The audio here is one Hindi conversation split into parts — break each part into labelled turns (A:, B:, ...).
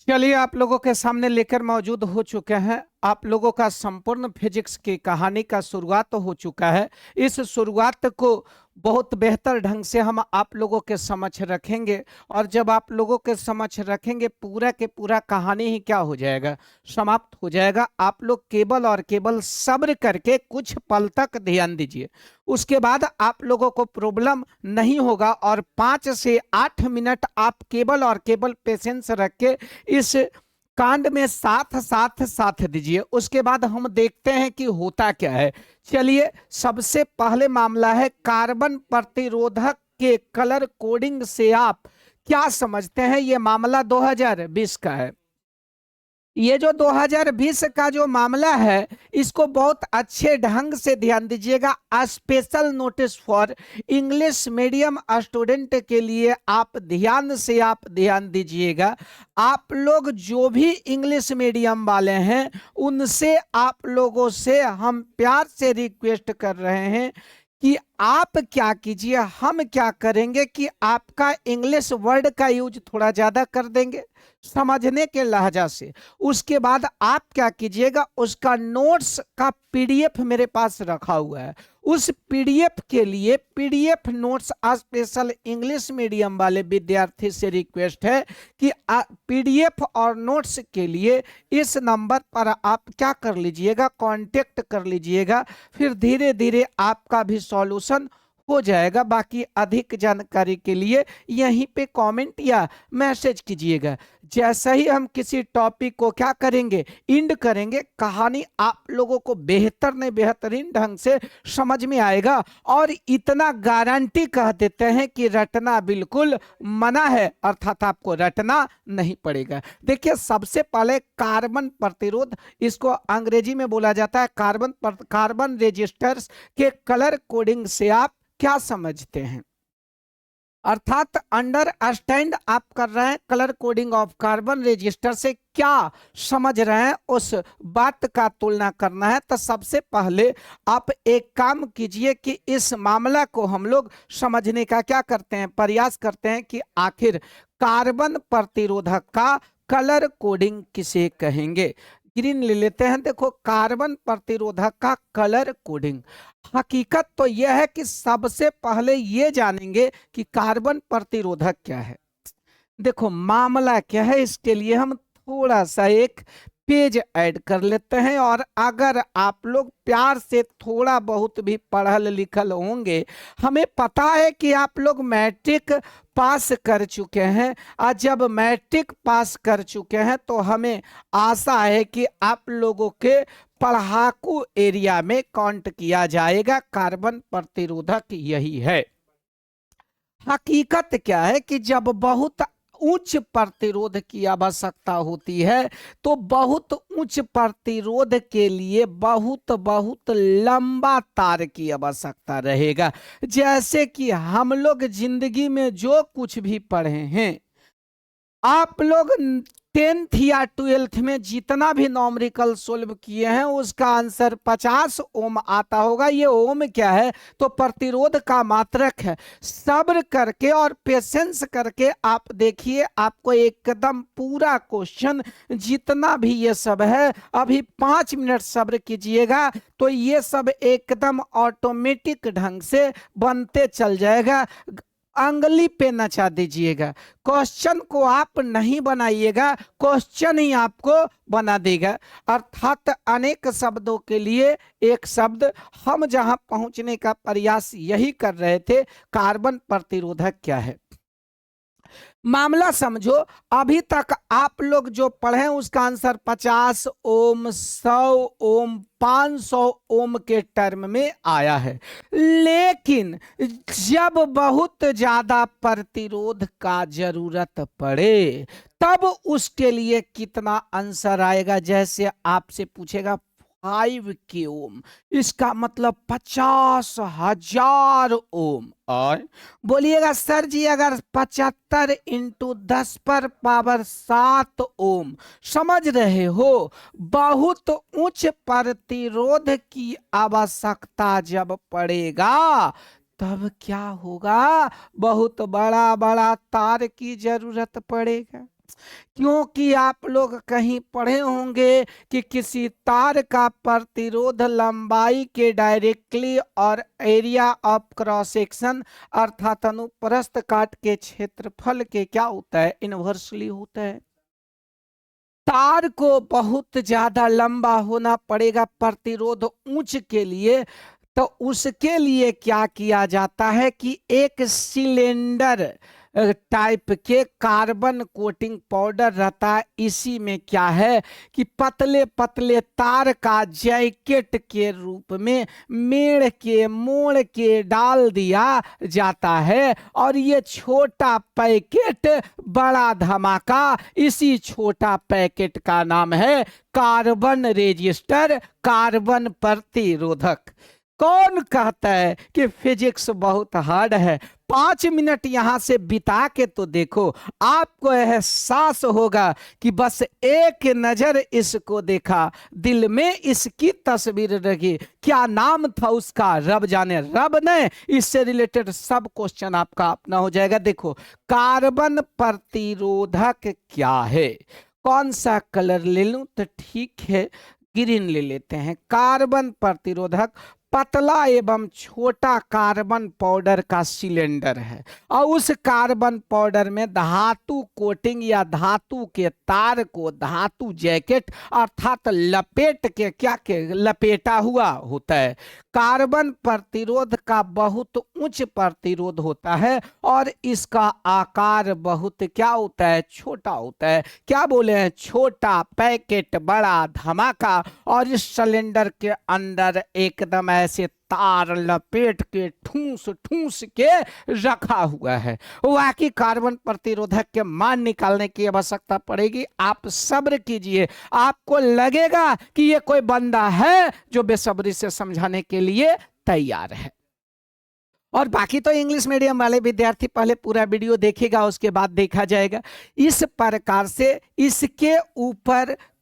A: चलिए आप लोगों के सामने लेकर मौजूद हो चुके हैं। आप लोगों का संपूर्ण फिजिक्स की कहानी का शुरुआत हो चुका है। इस शुरुआत को बहुत बेहतर ढंग से हम आप लोगों के समक्ष रखेंगे। और जब आप लोगों के समक्ष रखेंगे पूरा के पूरा कहानी ही क्या हो जाएगा, समाप्त हो जाएगा। आप लोग केवल और केवल सब्र करके कुछ पल तक ध्यान दीजिए। उसके बाद आप लोगों को प्रॉब्लम नहीं होगा और 5 से 8 मिनट आप केवल और केवल पेशेंस रख के इस कांड में साथ दीजिए। उसके बाद हम देखते हैं कि होता क्या है। चलिए, सबसे पहले मामला है कार्बन प्रतिरोधक के कलर कोडिंग से आप क्या समझते हैं। यह मामला 2020 का है। ये जो 2020 का जो मामला है, इसको बहुत अच्छे ढंग से ध्यान दीजिएगा। Special notice for English medium student के लिए आप ध्यान दीजिएगा। आप लोग जो भी इंग्लिश मीडियम वाले हैं उनसे आप लोगों से हम प्यार से रिक्वेस्ट कर रहे हैं कि आप क्या कीजिए, हम क्या करेंगे कि आपका इंग्लिश वर्ड का यूज थोड़ा ज्यादा कर देंगे समझने के लहजा से। उसके बाद आप क्या कीजिएगा, उसका नोट्स का पीडीएफ मेरे पास रखा हुआ है। उस पीडीएफ के लिए PDF notes special English medium वाले विद्यार्थी से रिक्वेस्ट है कि पीडीएफ और नोट्स के लिए इस नंबर पर आप क्या कर लीजिएगा, कांटेक्ट कर लीजिएगा। फिर धीरे धीरे आपका भी सॉल्यूशन हो जाएगा। बाकी अधिक जानकारी के लिए यहीं पे कमेंट या मैसेज कीजिएगा। जैसे ही हम किसी टॉपिक को क्या करेंगे, इंड करेंगे, कहानी आप लोगों को बेहतर ने बेहतरीन ढंग से समझ में आएगा। और इतना गारंटी कह देते हैं कि रटना बिल्कुल मना है, अर्थात आपको रटना नहीं पड़ेगा। देखिए, सबसे पहले कार्बन प्रतिरोध, इसको अंग्रेजी में बोला जाता है कार्बन रेजिस्टर्स के कलर कोडिंग से आप क्या समझते हैं। अर्थात अंडरस्टैंड आप कर रहे हैं colour coding of carbon register से क्या समझ रहे हैं, उस बात का तुलना करना है। तो सबसे पहले आप एक काम कीजिए कि इस मामला को हम लोग समझने का क्या करते हैं, प्रयास करते हैं कि आखिर कार्बन प्रतिरोधक का कलर कोडिंग किसे कहेंगे। ग्रीन ले लेते हैं। देखो, कार्बन प्रतिरोधक का कलर कोडिंग, हकीकत तो यह है कि सबसे पहले ये जानेंगे कि कार्बन प्रतिरोधक क्या है। देखो, मामला क्या है, इसके लिए हम थोड़ा सा एक पेज ऐड कर लेते हैं। और अगर आप लोग प्यार से थोड़ा बहुत भी पढ़ल लिखल होंगे, हमें पता है कि आप लोग मैट्रिक पास कर चुके हैं। और जब मैट्रिक पास कर चुके हैं तो हमें आशा है कि आप लोगों के पढ़ाकू एरिया में काउंट किया जाएगा। कार्बन प्रतिरोधक यही है। हकीकत क्या है कि जब बहुत उच्च प्रतिरोध की आवश्यकता होती है तो बहुत उच्च प्रतिरोध के लिए बहुत बहुत लंबा तार की आवश्यकता रहेगा। जैसे कि हम लोग जिंदगी में जो कुछ भी पढ़े हैं, आप लोग 10th या 12th में जितना भी नॉमरिकल सोल्व किए हैं उसका आंसर 50 ओम आता होगा। ये ओम क्या है, तो प्रतिरोध का मात्रक है। सब्र करके और पेशेंस करके आप देखिए, आपको एकदम पूरा क्वेश्चन जितना भी ये सब है, अभी 5 मिनट सब्र कीजिएगा तो ये सब एकदम ऑटोमेटिक ढंग से बनते चल जाएगा। अंगली पे नचा दीजिएगा। क्वेश्चन को आप नहीं बनाइएगा, क्वेश्चन ही आपको बना देगा। अर्थात अनेक शब्दों के लिए एक शब्द। हम जहां पहुंचने का प्रयास यही कर रहे थे, कार्बन प्रतिरोधक क्या है। मामला समझो, अभी तक आप लोग जो पढ़े उसका आंसर 50 ओम, 100 ओम, 500 ओम के टर्म में आया है। लेकिन जब बहुत ज्यादा प्रतिरोध का जरूरत पड़े तब उसके लिए कितना आंसर आएगा। जैसे आपसे पूछेगा 5 ओम, इसका मतलब 50,000 ओम। और बोलिएगा सर जी अगर 75 इंटू 10 पर पावर 7 ओम, समझ रहे हो, बहुत उच्च प्रतिरोध की आवश्यकता जब पड़ेगा तब क्या होगा, बहुत बड़ा बड़ा तार की जरूरत पड़ेगा। क्योंकि आप लोग कहीं पढ़े होंगे कि किसी तार का प्रतिरोध लंबाई के डायरेक्टली और एरिया ऑफ क्रॉस सेक्शन अर्थात अनुप्रस्थ काट के क्षेत्रफल के क्या होता है, इनवर्सली होता है। तार को बहुत ज्यादा लंबा होना पड़ेगा प्रतिरोध उच्च के लिए, तो उसके लिए क्या किया जाता है कि एक सिलेंडर टाइप के कार्बन कोटिंग पाउडर रहता है। इसी में क्या है कि पतले पतले तार का जैकेट के रूप में मेड़ के मोड़ के डाल दिया जाता है, और ये छोटा पैकेट बड़ा धमाका, इसी छोटा पैकेट का नाम है कार्बन रेजिस्टर, कार्बन प्रतिरोधक। कौन कहता है कि फिजिक्स बहुत हार्ड है? 5 मिनट यहां से बिता के तो देखो, आपको एहसास होगा कि बस एक नजर इसको देखा, दिल में इसकी तस्वीर रखी। क्या नाम था उसका रब जाने, रब ने, इससे रिलेटेड सब क्वेश्चन आपका अपना हो जाएगा। देखो, कार्बन प्रतिरोधक क्या है? कौन सा कलर ले लूं? तो ठीक है, ग्रीन ले लेते हैं। कार्बन प्रतिरोधक पतला एवं छोटा कार्बन पाउडर का सिलेंडर है, और उस कार्बन पाउडर में धातु कोटिंग या धातु के तार को धातु जैकेट अर्थात लपेट के क्या के लपेटा हुआ होता है। कार्बन प्रतिरोध का बहुत उच्च प्रतिरोध होता है, और इसका आकार बहुत क्या होता है, छोटा होता है। क्या बोले हैं? छोटा पैकेट बड़ा धमाका, और इस सिलेंडर के अंदर एकदम ऐसे तार लपेट के ठूस ठूस के रखा हुआ है। वाकई कार्बन प्रतिरोधक के मान निकालने की आवश्यकता पड़ेगी। आप सब्र कीजिए, आपको लगेगा कि ये कोई बंदा है जो बेसब्री से समझाने के लिए तैयार है। और बाकी तो इंग्लिश मीडियम वाले विद्यार्थी पहले पूरा वीडियो देखेगा, उसके बाद देखा जाएगा। इस प्रकार से इसके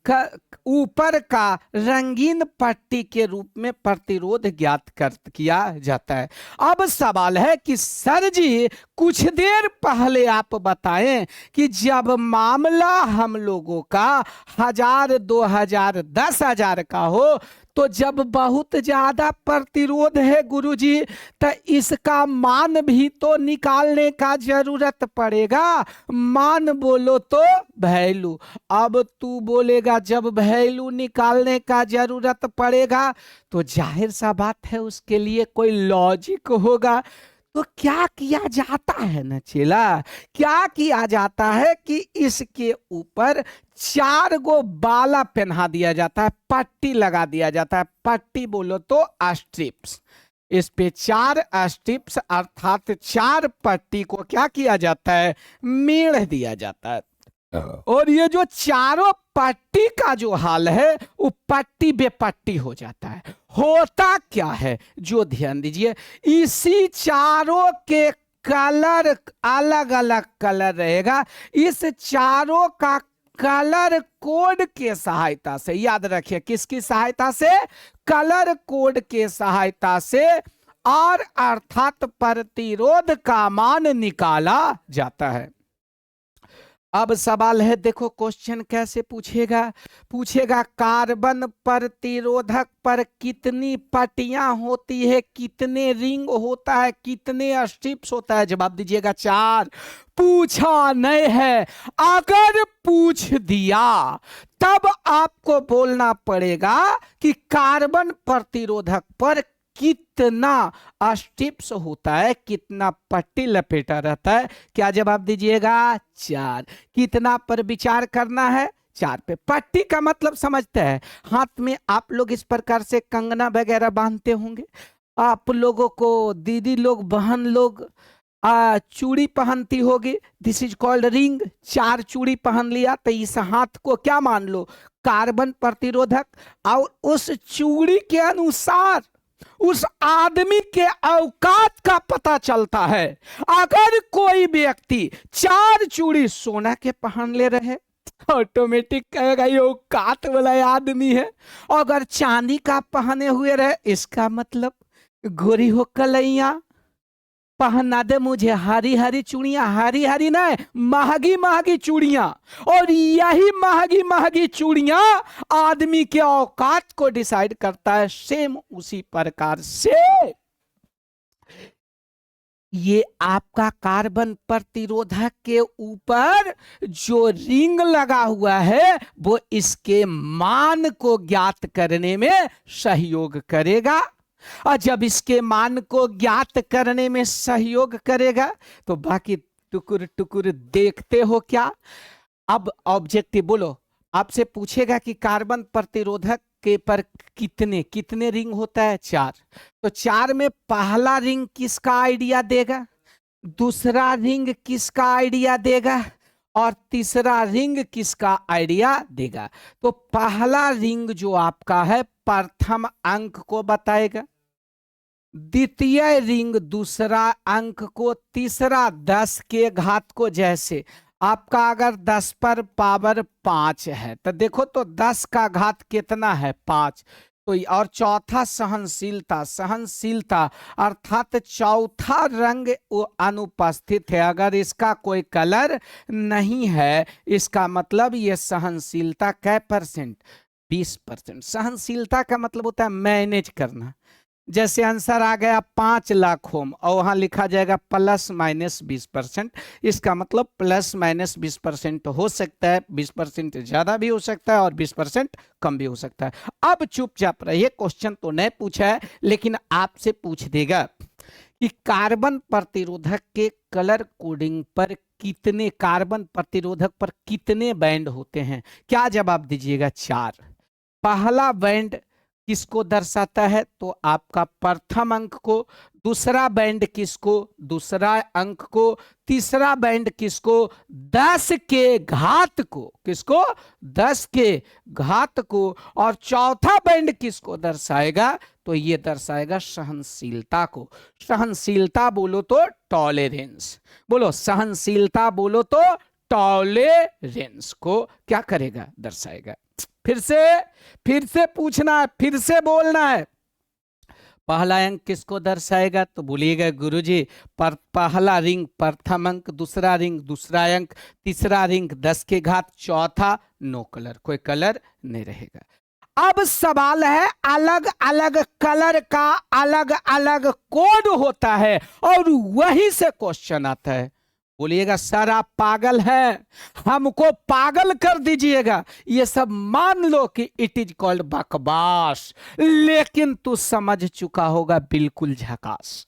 A: ऊपर का रंगीन पट्टी के रूप में प्रतिरोध ज्ञात किया जाता है। अब सवाल है कि सर जी, कुछ देर पहले आप बताएं कि जब मामला हम लोगों का 1000, 2000, 10,000 का हो, तो जब बहुत ज्यादा प्रतिरोध है गुरुजी, तो इसका मान भी तो निकालने का जरूरत पड़ेगा। मान बोलो तो वैल्यू। अब तू बोलेगा जब वैल्यू निकालने का जरूरत पड़ेगा, तो जाहिर सा बात है उसके लिए कोई लॉजिक होगा। तो क्या किया जाता है न चेला, क्या किया जाता है कि इसके ऊपर 4 गो बाला पहना दिया जाता है, पट्टी लगा दिया जाता है। पट्टी बोलो तो स्ट्रिप्स। इस पे 4 स्ट्रिप्स अर्थात 4 पट्टी को क्या किया जाता है, मेढ़ दिया जाता है। और ये जो चारों पट्टी का जो हाल है, वो पट्टी बेपट्टी हो जाता है। होता क्या है, जो ध्यान दीजिए, इसी चारों के कलर अलग अलग कलर रहेगा। इस चारों का कलर कोड के सहायता से, याद रखिए किसकी सहायता से, कलर कोड के सहायता से, और अर्थात प्रतिरोध का मान निकाला जाता है। अब सवाल है, देखो क्वेश्चन कैसे पूछेगा कार्बन प्रतिरोधक पर कितनी पट्टियां होती है, कितने रिंग होता है, कितने स्ट्रिप्स होता है? जवाब दीजिएगा 4। पूछा नहीं है, अगर पूछ दिया तब आपको बोलना पड़ेगा कि कार्बन प्रतिरोधक पर कितना स्ट्रिप्स होता है, कितना पट्टी लपेटा रहता है। क्या जवाब दीजिएगा? 4। कितना पर विचार करना है? 4 पे। पट्टी का मतलब समझते हैं, हाथ में आप लोग इस प्रकार से कंगना वगैरह बांधते होंगे। आप लोगों को दीदी लोग, बहन लोग चूड़ी पहनती होगी, दिस इज कॉल्ड रिंग। 4 चूड़ी पहन लिया तो इस हाथ को क्या मान लो, कार्बन प्रतिरोधक। और उस चूड़ी के अनुसार उस आदमी के औकात का पता चलता है। अगर कोई व्यक्ति 4 चूड़ी सोना के पहन ले रहे, ऑटोमेटिक कहेगा ये औकात वाला आदमी है। अगर चांदी का पहने हुए रहे, इसका मतलब गोरी हो कलैया, पहना दे मुझे हरी हरी चूड़ियां, हरी हरी नहीं, महंगी महंगी चूड़ियां। और यही महंगी महंगी चूड़ियां आदमी के औकात को डिसाइड करता है। सेम उसी प्रकार से ये आपका कार्बन प्रतिरोधक के ऊपर जो रिंग लगा हुआ है वो इसके मान को ज्ञात करने में सहयोग करेगा। और जब इसके मान को ज्ञात करने में सहयोग करेगा तो बाकी टुकुर टुकुर देखते हो क्या। अब ऑब्जेक्टिव बोलो, आपसे पूछेगा कि कार्बन प्रतिरोधक के पर कितने कितने रिंग होता है? 4। तो 4 में पहला रिंग किसका आइडिया देगा, दूसरा रिंग किसका आइडिया देगा और तीसरा रिंग किसका आइडिया देगा? तो पहला रिंग जो आपका है प्रथम अंक को बताएगा, द्वितीय रिंग दूसरा अंक को, तीसरा 10 के घात को। जैसे आपका अगर 10 पर पावर 5 है तो देखो तो 10 का घात कितना है? 5। तो और चौथा सहनशीलता, सहनशीलता अर्थात चौथा रंग अनुपस्थित है। अगर इसका कोई कलर नहीं है इसका मतलब ये सहनशीलता कै %? 20%। सहनशीलता का मतलब होता है मैनेज करना। जैसे आंसर आ गया 5 लाख ओम और वहां लिखा जाएगा ±20%, इसका मतलब ±20% हो सकता है, 20% ज्यादा भी हो सकता है और 20% कम भी हो सकता है। अब चुपचाप रहिए, क्वेश्चन तो नहीं पूछा है लेकिन आपसे पूछ देगा कि कार्बन प्रतिरोधक के कलर कोडिंग पर कितने, कार्बन प्रतिरोधक पर कितने बैंड होते हैं? क्या जवाब दीजिएगा? 4। पहला बैंड किसको दर्शाता है? तो आपका प्रथम अंक को, दूसरा बैंड किसको? दूसरा अंक को, तीसरा बैंड किसको? 10 के घात को, किसको? 10 के घात को। और चौथा बैंड किसको दर्शाएगा? तो ये दर्शाएगा सहनशीलता को। सहनशीलता बोलो तो टॉलरेंस, बोलो सहनशीलता बोलो तो टॉलरेंस को क्या करेगा? दर्शाएगा। फिर से पूछना है, फिर से बोलना है। पहला अंक किसको दर्शाएगा? तो बोलिएगा गुरुजी पहला रिंग प्रथम अंक, दूसरा रिंग दूसरा अंक, तीसरा रिंग 10 के घात, चौथा नो कलर, कोई कलर नहीं रहेगा। अब सवाल है अलग अलग कलर का अलग अलग कोड होता है और वहीं से क्वेश्चन आता है। बोलिएगा सर आप पागल हैं, हमको पागल कर दीजिएगा। ये सब मान लो कि इट इज कॉल्ड बकवास, लेकिन तू समझ चुका होगा बिल्कुल झकास।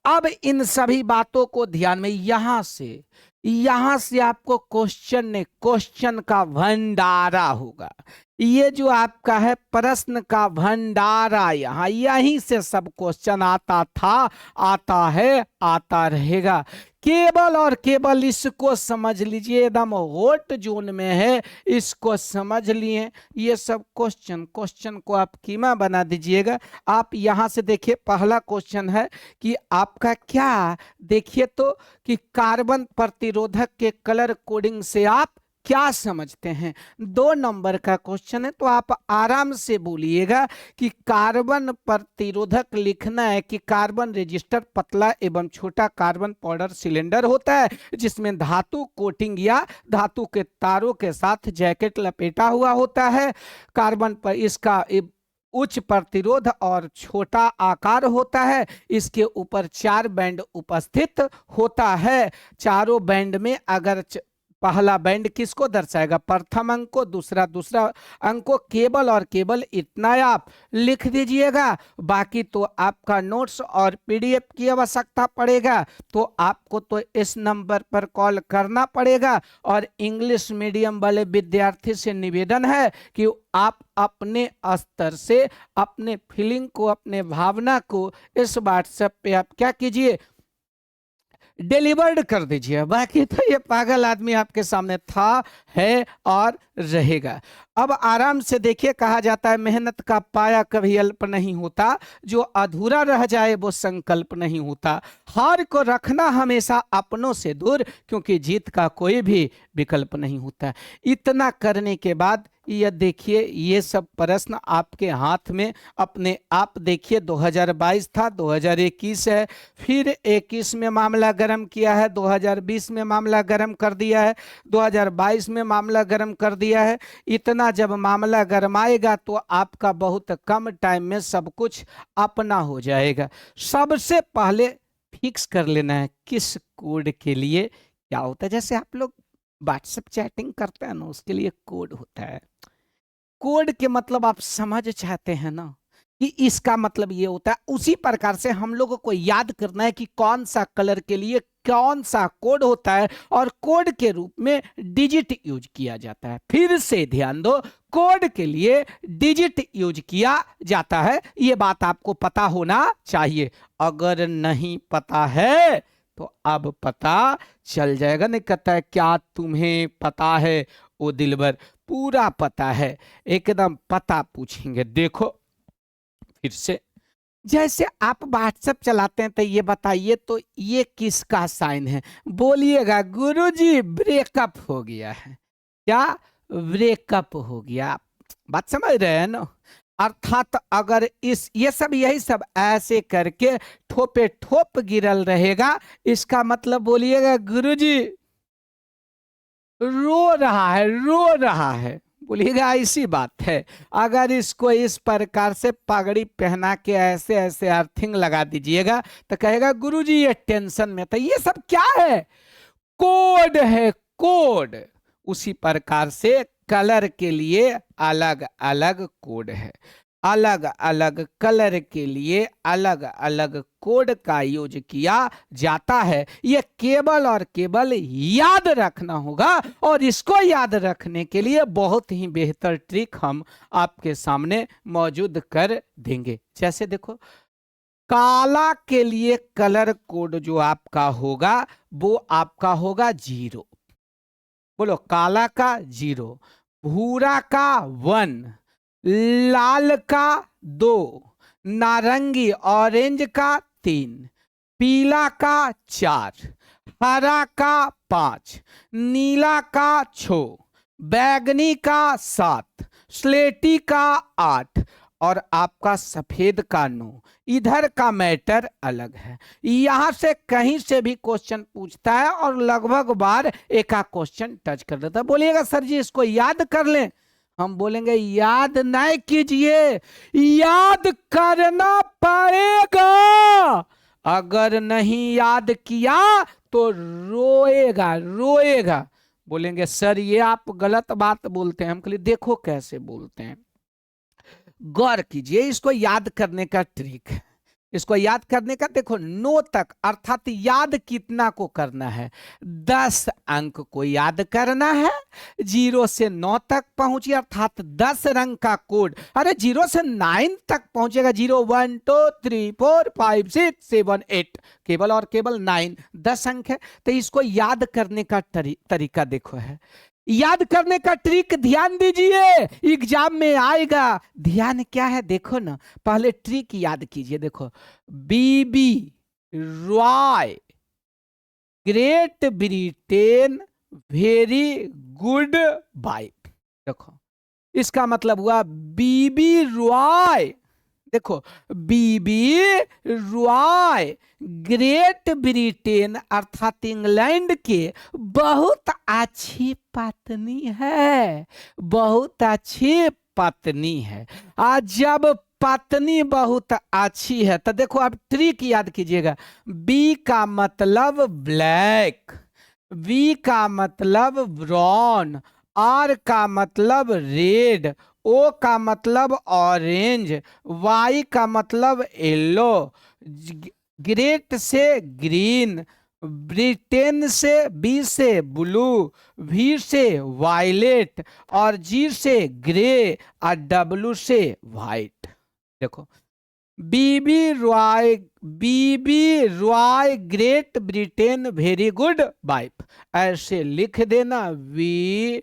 A: अब इन सभी बातों को ध्यान में, यहां से आपको क्वेश्चन का भंडारा होगा। ये जो आपका है प्रश्न का भंडारा, यहीं से सब क्वेश्चन आता था, आता है, आता रहेगा। केवल और केवल इसको समझ लीजिए, एकदम हॉट जोन में है, इसको समझ लिए। ये सब क्वेश्चन को आप कीमा बना दीजिएगा। आप यहां से देखिए, पहला क्वेश्चन है कि आपका क्या, देखिए तो कि कार्बन प्रतिरोधक के कलर कोडिंग से आप क्या समझते हैं? 2 नंबर का क्वेश्चन है तो आप आराम से बोलिएगा कि कार्बन प्रतिरोधक लिखना है कि कार्बन रजिस्टर पतला एवं छोटा कार्बन पाउडर सिलेंडर होता है जिसमें धातु कोटिंग या धातु के तारों के साथ जैकेट लपेटा हुआ होता है। कार्बन पर इसका उच्च प्रतिरोध और छोटा आकार होता है। इसके ऊपर 4 बैंड उपस्थित होता है। चारों बैंड में अगर पहला बैंड किसको दर्शाएगा? प्रथम अंक को, दूसरा अंक को। केवल और केवल इतना आप लिख दीजिएगा। बाकी तो आपका नोट्स और पीडीएफ की आवश्यकता पड़ेगा तो आपको तो इस नंबर पर कॉल करना पड़ेगा। और इंग्लिश मीडियम वाले विद्यार्थी से निवेदन है कि आप अपने स्तर से अपने फीलिंग को, अपने भावना को इस व्हाट्सएप पे आप क्या कीजिए, डिलीवर्ड कर दीजिए। बाकी तो ये पागल आदमी आपके सामने था, है और रहेगा। अब आराम से देखिए, कहा जाता है मेहनत का पाया कभी अल्प नहीं होता, जो अधूरा रह जाए वो संकल्प नहीं होता। हार को रखना हमेशा अपनों से दूर, क्योंकि जीत का कोई भी विकल्प नहीं होता। इतना करने के बाद ये देखिए, ये सब प्रश्न आपके हाथ में अपने आप देखिए। 2022 था, 2021 है, फिर 21 में मामला गर्म किया है, 2020 में मामला गर्म कर दिया है, 2022 में मामला गर्म कर दिया है। इतना जब मामला गरमाएगा तो आपका बहुत कम टाइम में सब कुछ अपना हो जाएगा। सबसे पहले फिक्स कर लेना है किस कोड के लिए क्या होता है। जैसे आप लोग व्हाट्सएप चैटिंग करते हैं ना, उसके लिए कोड होता है। कोड के मतलब आप समझ चाहते हैं ना कि इसका मतलब ये होता है। उसी प्रकार से हम लोगों को याद करना है कि कौन सा कलर के लिए कौन सा कोड होता है, और कोड के रूप में डिजिट यूज किया जाता है। फिर से ध्यान दो, कोड के लिए डिजिट यूज किया जाता है, ये बात आपको पता होना चाहिए। अगर नहीं पता है तो अब पता चल जाएगा। नहीं कहता है क्या तुम्हें पता है ओ दिलबर, पूरा पता है, एकदम पता पूछेंगे। देखो फिर से, जैसे आप व्हाट्सएप चलाते हैं तो ये बताइए तो ये किसका साइन है? बोलिएगा गुरुजी ब्रेकअप हो गया है। क्या ब्रेकअप हो गया? बात समझ रहे हैं ना? अर्थात अगर इस ये सब यही सब ऐसे करके ठोपे ठोप गिरल रहेगा, इसका मतलब बोलिएगा गुरुजी रो रहा है, रो रहा है। बोलिएगा ऐसी बात है। अगर इसको इस प्रकार से पगड़ी पहना के ऐसे ऐसे अर्थिंग लगा दीजिएगा तो कहेगा गुरुजी ये टेंशन में था। ये सब क्या है? कोड है, कोड। उसी प्रकार से कलर के लिए अलग अलग कोड है, अलग अलग कलर के लिए अलग अलग कोड का यूज किया जाता है। यह केवल और केवल याद रखना होगा, और इसको याद रखने के लिए बहुत ही बेहतर ट्रिक हम आपके सामने मौजूद कर देंगे। जैसे देखो, काला के लिए कलर कोड जो आपका होगा वो आपका होगा 0। बोलो, काला का 0, भूरा का 1, लाल का 2, नारंगी ऑरेंज का 3, पीला का 4, हरा का 5, नीला का 6, बैगनी का 7, स्लेटी का 8, और आपका सफेद का 9। इधर का मैटर अलग है। यहां से कहीं से भी क्वेश्चन पूछता है और लगभग बार एक क्वेश्चन टच कर लेता है। बोलिएगा सर जी इसको याद कर लें। हम बोलेंगे याद नहीं कीजिए, याद करना पड़ेगा। अगर नहीं याद किया तो रोएगा, रोएगा। बोलेंगे सर ये आप गलत बात बोलते हैं। हम कहलिए देखो कैसे बोलते हैं, गौर कीजिए। इसको याद करने का ट्रिक है। इसको याद करने का देखो, 9 तक अर्थात याद कितना को करना है? 10 अंक को याद करना है। 0 से 9 तक पहुंचिए अर्थात 10 रंग का कोड। अरे 0 से 9 तक पहुंचेगा, 0 1 2 3 4 5 6 7 8, केवल और केवल 9, 10 अंक है। तो इसको याद करने का तरीका देखो है। याद करने का ट्रिक ध्यान दीजिए, एग्जाम में आएगा। ध्यान क्या है देखो ना, पहले ट्रिक याद कीजिए। देखो, बीबी Roy, Great Britain, very good wife. देखो इसका मतलब हुआ बीबी रॉय। देखो, बीबी रॉय ग्रेट ब्रिटेन अर्थात इंग्लैंड के बहुत अच्छी पत्नी है, बहुत अच्छी पत्नी है। आज जब पत्नी बहुत अच्छी है तो देखो आप ट्रिक याद कीजिएगा। बी का मतलब ब्लैक, वी का मतलब ब्राउन, आर का मतलब रेड, ओ का मतलब ऑरेंज, वाई का मतलब येलो, ग्रेट से ग्रीन, ब्रिटेन से बी से ब्लू, वी से वायलेट, और जी से ग्रे, और डब्लू से व्हाइट। देखो, बीबी Roy Great Britain very good wife, ऐसे लिख देना। We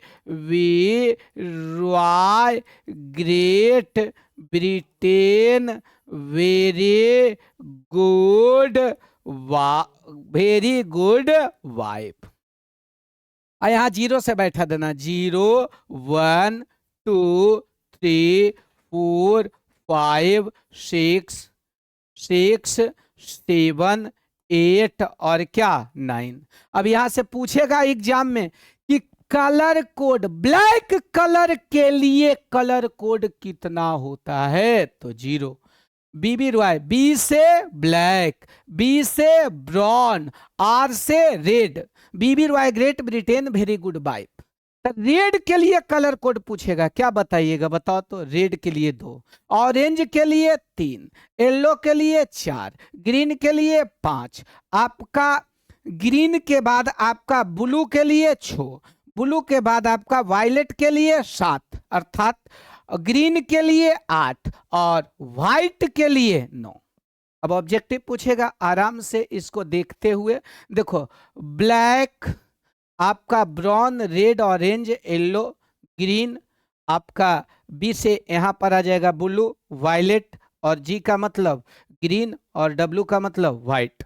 A: Roy Great Britain very good wife. यहाँ 0 से बैठा देना, 0 1 2 3 4 5 6 6 7 8 और क्या 9। अब यहां से पूछेगा एग्जाम में कि कलर कोड, ब्लैक कलर के लिए कलर कोड कितना होता है, तो 0। बी रॉय, बी से ब्लैक, बी से ब्राउन, आर से red. B Roy Great Britain very good by. Red के लिए कलर कोड पूछेगा, क्या बताइएगा, बताओ तो। रेड के लिए 2, ऑरेंज के लिए 3, येलो के लिए 4, ग्रीन के लिए 5। आपका ग्रीन के बाद आपका ब्लू के लिए 6, ब्लू के बाद आपका वायलेट के लिए 7, अर्थात ग्रीन के लिए 8 और व्हाइट के लिए 9। अब ऑब्जेक्टिव पूछेगा, आराम से इसको देखते हुए देखो। ब्लैक, आपका brown, red, orange, yellow, green, आपका बी से यहां पर आ जाएगा ब्लू, वायलेट, और जी का मतलब ग्रीन और डब्ल्यू का मतलब व्हाइट।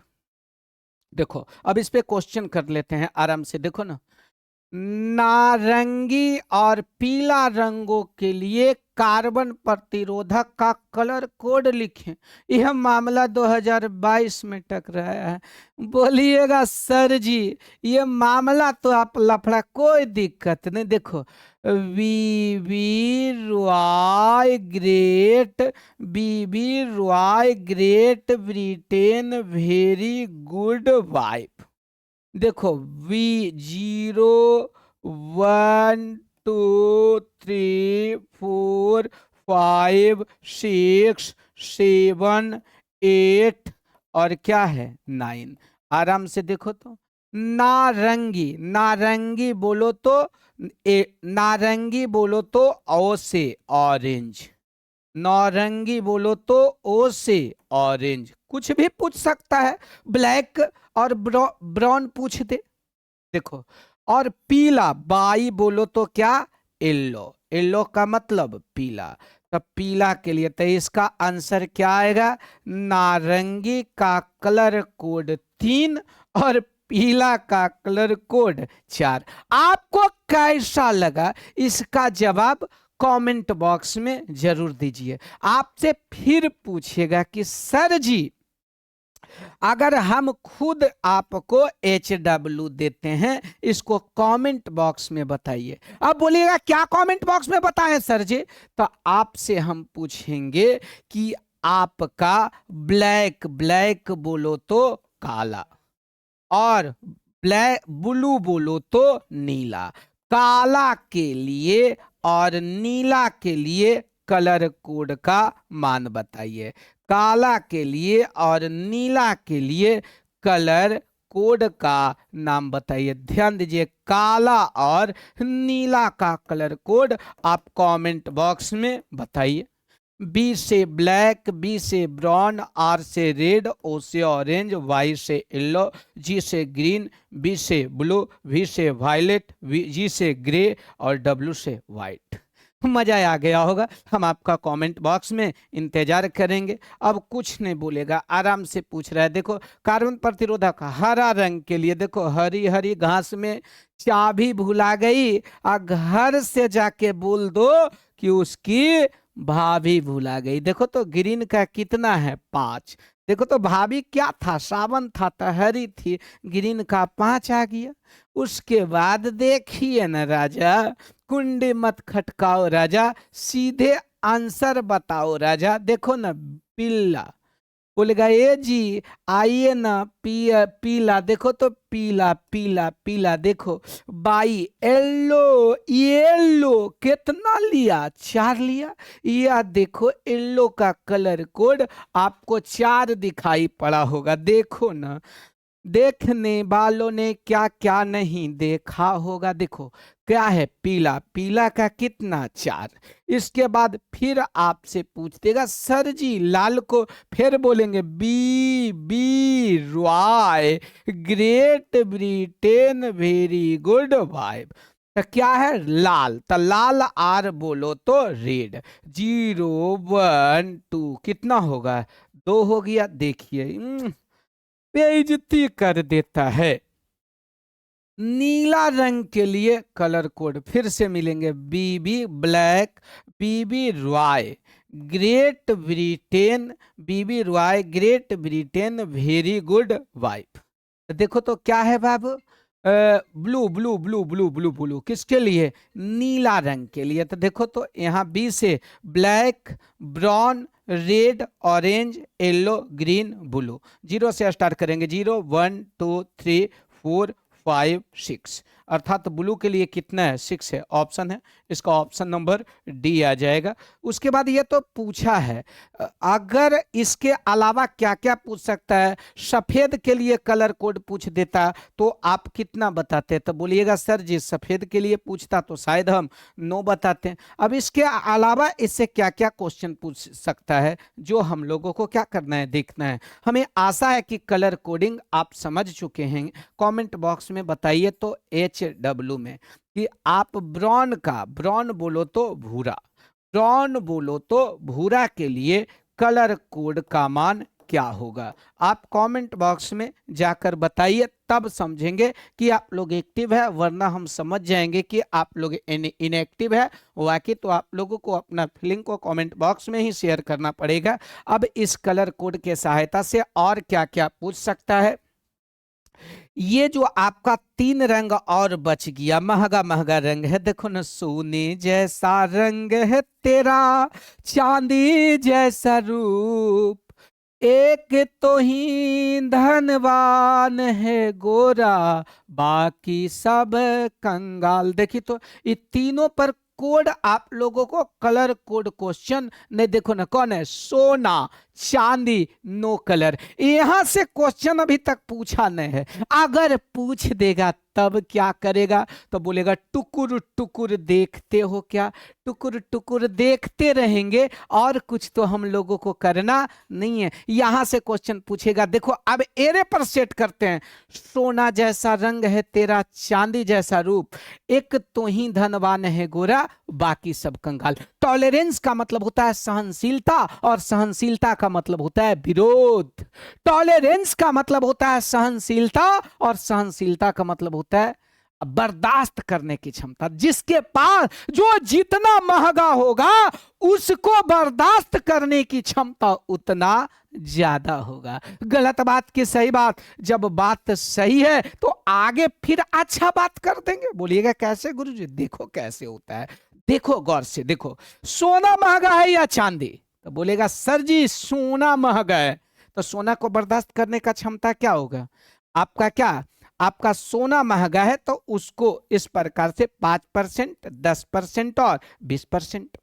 A: देखो अब इस पे क्वेश्चन कर लेते हैं आराम से, देखो ना। नारंगी और पीला रंगों के लिए कार्बन प्रतिरोधक का कलर कोड लिखें। यह मामला 2022 में टकराया है। बोलिएगा सर जी ये मामला तो आप लफड़ा, कोई दिक्कत नहीं। देखो B Roy Great Britain very good wife. देखो V0 1 2 3 4 5 6 7 8 और क्या है 9। आराम से देखो तो। नारंगी, नारंगी बोलो तो नारंगी बोलो तो ओ से ऑरेंज, नारंगी बोलो तो ओ से ऑरेंज, कुछ भी पूछ सकता है। ब्लैक और ब्राउन पूछ दे। देखो और पीला, बाई बोलो तो क्या येलो, येलो का मतलब पीला। तो पीला के लिए तो इसका आंसर क्या आएगा, नारंगी का कलर कोड 3 और पीला का कलर कोड 4। आपको कैसा लगा इसका जवाब कमेंट बॉक्स में जरूर दीजिए। आपसे फिर पूछेगा कि सर जी अगर हम खुद आपको HW देते हैं, इसको कमेंट बॉक्स में बताइए। अब बोलिएगा क्या कमेंट बॉक्स में बताएं सर जी, तो आपसे हम पूछेंगे कि आपका ब्लैक, ब्लैक बोलो तो काला, और ब्लैक ब्लू बोलो तो नीला। काला के लिए और नीला के लिए कलर कोड का मान बताइए। काला के लिए और नीला के लिए कलर कोड का नाम बताइए। ध्यान दीजिए, काला और नीला का कलर कोड आप कमेंट बॉक्स में बताइए। बी से ब्लैक, बी से ब्राउन, आर से रेड, ओ से ऑरेंज, वाई से येलो, जी से ग्रीन, बी से ब्लू, वी से वायलेट, जी से ग्रे और डब्ल्यू से वाइट। मजा आ गया होगा। हम आपका कमेंट बॉक्स में इंतजार करेंगे। अब कुछ नहीं बोलेगा, आराम से पूछ रहा है। देखो कार्बन प्रतिरोधक हरा रंग के लिए, देखो हरी हरी घास में चाबी भुला गई, और घर से जाके बोल दो कि उसकी भाभी भुला गई। देखो तो ग्रीन का कितना है 5। देखो तो भाभी क्या था, सावन था तो हरी थी, ग्रीन का 5 आ गया। उसके बाद देखिए ना राजा, कुंडी मत खटकाओ राजा, सीधे आंसर बताओ राजा। देखो ना पिल्ला, बोलेगा ए जी आइए ना, पीला, देखो तो पीला पीला पीला। देखो बाई येलो, येलो कितना लिया 4 लिया। यह देखो येलो का कलर कोड आपको 4 दिखाई पड़ा होगा। देखो ना, देखने वालों ने क्या क्या नहीं देखा होगा। देखो क्या है पीला, पीला का कितना 4। इसके बाद फिर आपसे पूछ देगा सर जी लाल को, फिर बोलेंगे B Roy Great Britain very good vibe. तो क्या है लाल, तो लाल आर बोलो तो रेड। 0 1 2 कितना होगा 2 हो गया। देखिए बेइज्जती कर देता है। नीला रंग के लिए कलर कोड फिर से मिलेंगे, बीबी ब्लैक, बीबी रॉय ग्रेट ब्रिटेन, बीबी Roy Great Britain very good wife. देखो तो क्या है बाबू, blue blue blue blue blue blue किसके लिए, नीला रंग के लिए। तो देखो तो यहाँ बी से black, brown, red, orange, yellow, green, blue. Zero से स्टार्ट करेंगे, 0 1 2 3 4 5 6, अर्थात ब्लू के लिए कितना है, 6 है, ऑप्शन है इसका, ऑप्शन नंबर डी आ जाएगा। उसके बाद ये तो पूछा है, अगर इसके अलावा क्या क्या पूछ सकता है, सफेद के लिए कलर कोड पूछ देता तो आप कितना बताते, तो बोलिएगा सर जी सफेद के लिए पूछता तो शायद हम 9 बताते हैं। अब इसके अलावा इससे क्या क्या क्वेश्चन पूछ सकता है, जो हम लोगों को क्या करना है, देखना है। हमें आशा है कि कलर कोडिंग आप समझ चुके हैं। कमेंट बॉक्स में बताइए तो HW में कि आप ब्राउन का, ब्राउन बोलो तो भूरा, ब्राउन बोलो तो भूरा के लिए कलर कोड का मान क्या होगा। आप कमेंट बॉक्स में जाकर बताइए, तब समझेंगे कि आप लोग एक्टिव है, वरना हम समझ जाएंगे कि आप लोग इनएक्टिव है। वाकई तो आप लोगों को अपना फीलिंग को कमेंट बॉक्स में ही शेयर करना पड़ेगा। अब इस कलर कोड के सहायता से और क्या क्या पूछ सकता है, ये जो आपका 3 रंग और बच गया, महंगा महंगा रंग है, देखो ना, सोने जैसा रंग है तेरा, चांदी जैसा रूप, एक तो ही धनवान है गोरा, बाकी सब कंगाल। देखिए तो ये तीनों पर कोड आप लोगों को कलर कोड क्वेश्चन नहीं, देखो ना कौन है, सोना, चांदी, नो कलर। यहां से क्वेश्चन अभी तक पूछा नहीं है, अगर पूछ देगा तब क्या करेगा, तो बोलेगा टुकुर टुकुर देखते हो क्या, टुकुर टुकुर देखते रहेंगे और कुछ तो हम लोगों को करना नहीं है। यहां से क्वेश्चन पूछेगा। देखो अब एरे पर सेट करते हैं, सोना जैसा रंग है तेरा, चांदी जैसा रूप, एक तो ही धनवान है गोरा, बाकी सब कंगाल। टॉलरेंस का मतलब होता है सहनशीलता, और सहनशीलता का मतलब होता है विरोध। टॉलरेंस का मतलब होता है सहनशीलता, और सहनशीलता का मतलब होता है बर्दाश्त करने की क्षमता। जिसके पास जो जितना महंगा होगा उसको बर्दाश्त करने की क्षमता उतना ज्यादा होगा। गलत बात की सही बात, जब बात सही है तो आगे फिर अच्छा बात कर देंगे। बोलिएगा कैसे गुरुजी, देखो कैसे होता है, देखो गौर से देखो, सोना महंगा है या चांदी, तो बोलेगा सर जी सोना महंगा है, तो सोना को बर्दाश्त करने का क्षमता क्या होगा आपका, क्या आपका सोना महंगा है तो उसको इस प्रकार से 5%, 10% और 20%।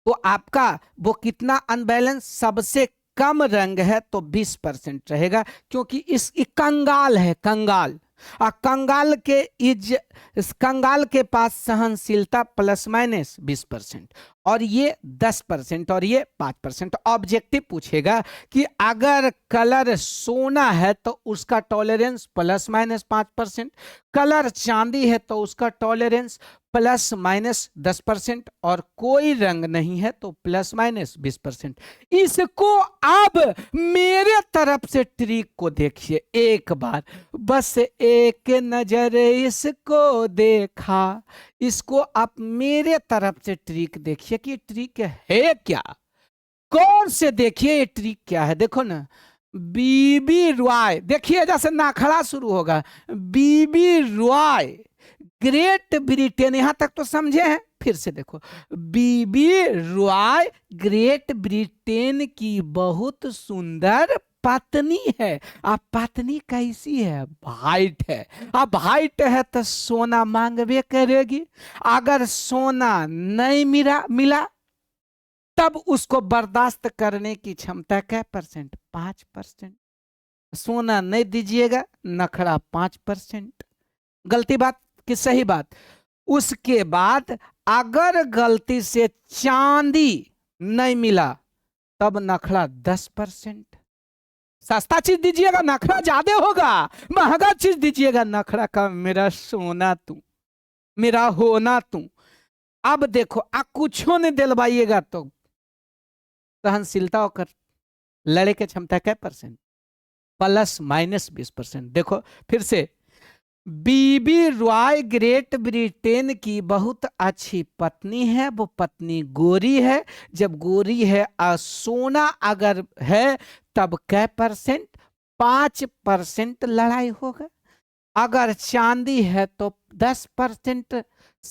A: तो आपका वो कितना अनबैलेंस, सबसे कम रंग है तो 20% रहेगा, क्योंकि इस कंगाल है, कंगाल। कंगाल के इस कंगाल के पास सहनशीलता प्लस माइनस 20%, और ये 10% और ये 5%। ऑब्जेक्टिव पूछेगा कि अगर कलर सोना है तो उसका टॉलरेंस प्लस माइनस 5%, कलर चांदी है तो उसका टॉलरेंस प्लस माइनस 10%, और कोई रंग नहीं है तो प्लस माइनस 20%। इसको अब मेरे तरफ से ट्रिक को देखिए एक बार, बस एक नजर इसको देखा, इसको आप मेरे तरफ से ट्रिक देखिए कि ट्रिक है क्या, कौन से देखिए ये ट्रिक क्या है। देखो ना, बीबी रॉय, देखिए जैसे नाखड़ा शुरू होगा, बीबी रॉय ग्रेट ब्रिटेन, यहां तक तो समझे हैं, फिर से देखो, बीबी रॉय ग्रेट ब्रिटेन की बहुत सुंदर पत्नी है। अब पत्नी कैसी है, वाइट है। अब वाइट है तो सोना मांगवे करेगी, अगर सोना नहीं मिला तब उसको बर्दाश्त करने की क्षमता क्या परसेंट, 5%। सोना नहीं दीजिएगा, नखरा 5%। गलती बात कि सही बात। उसके बाद अगर गलती से चांदी नहीं मिला तब नखरा 10%। सस्ता चीज दीजिएगा नखरा ज्यादा होगा, महंगा चीज दीजिएगा नखरा का, मेरा सोना तू, मेरा होना तू। अब देखो कुछो नहीं दिलवाइएगा तो सहनशीलता होकर लड़े के क्षमता क्या परसेंट, प्लस माइनस 20%। देखो फिर से, बीबी रॉय ग्रेट ब्रिटेन की बहुत अच्छी पत्नी है, वो पत्नी गोरी है। जब गोरी है सोना अगर है तब कै परसेंट? 5% लड़ाई होगा। अगर चांदी है तो 10%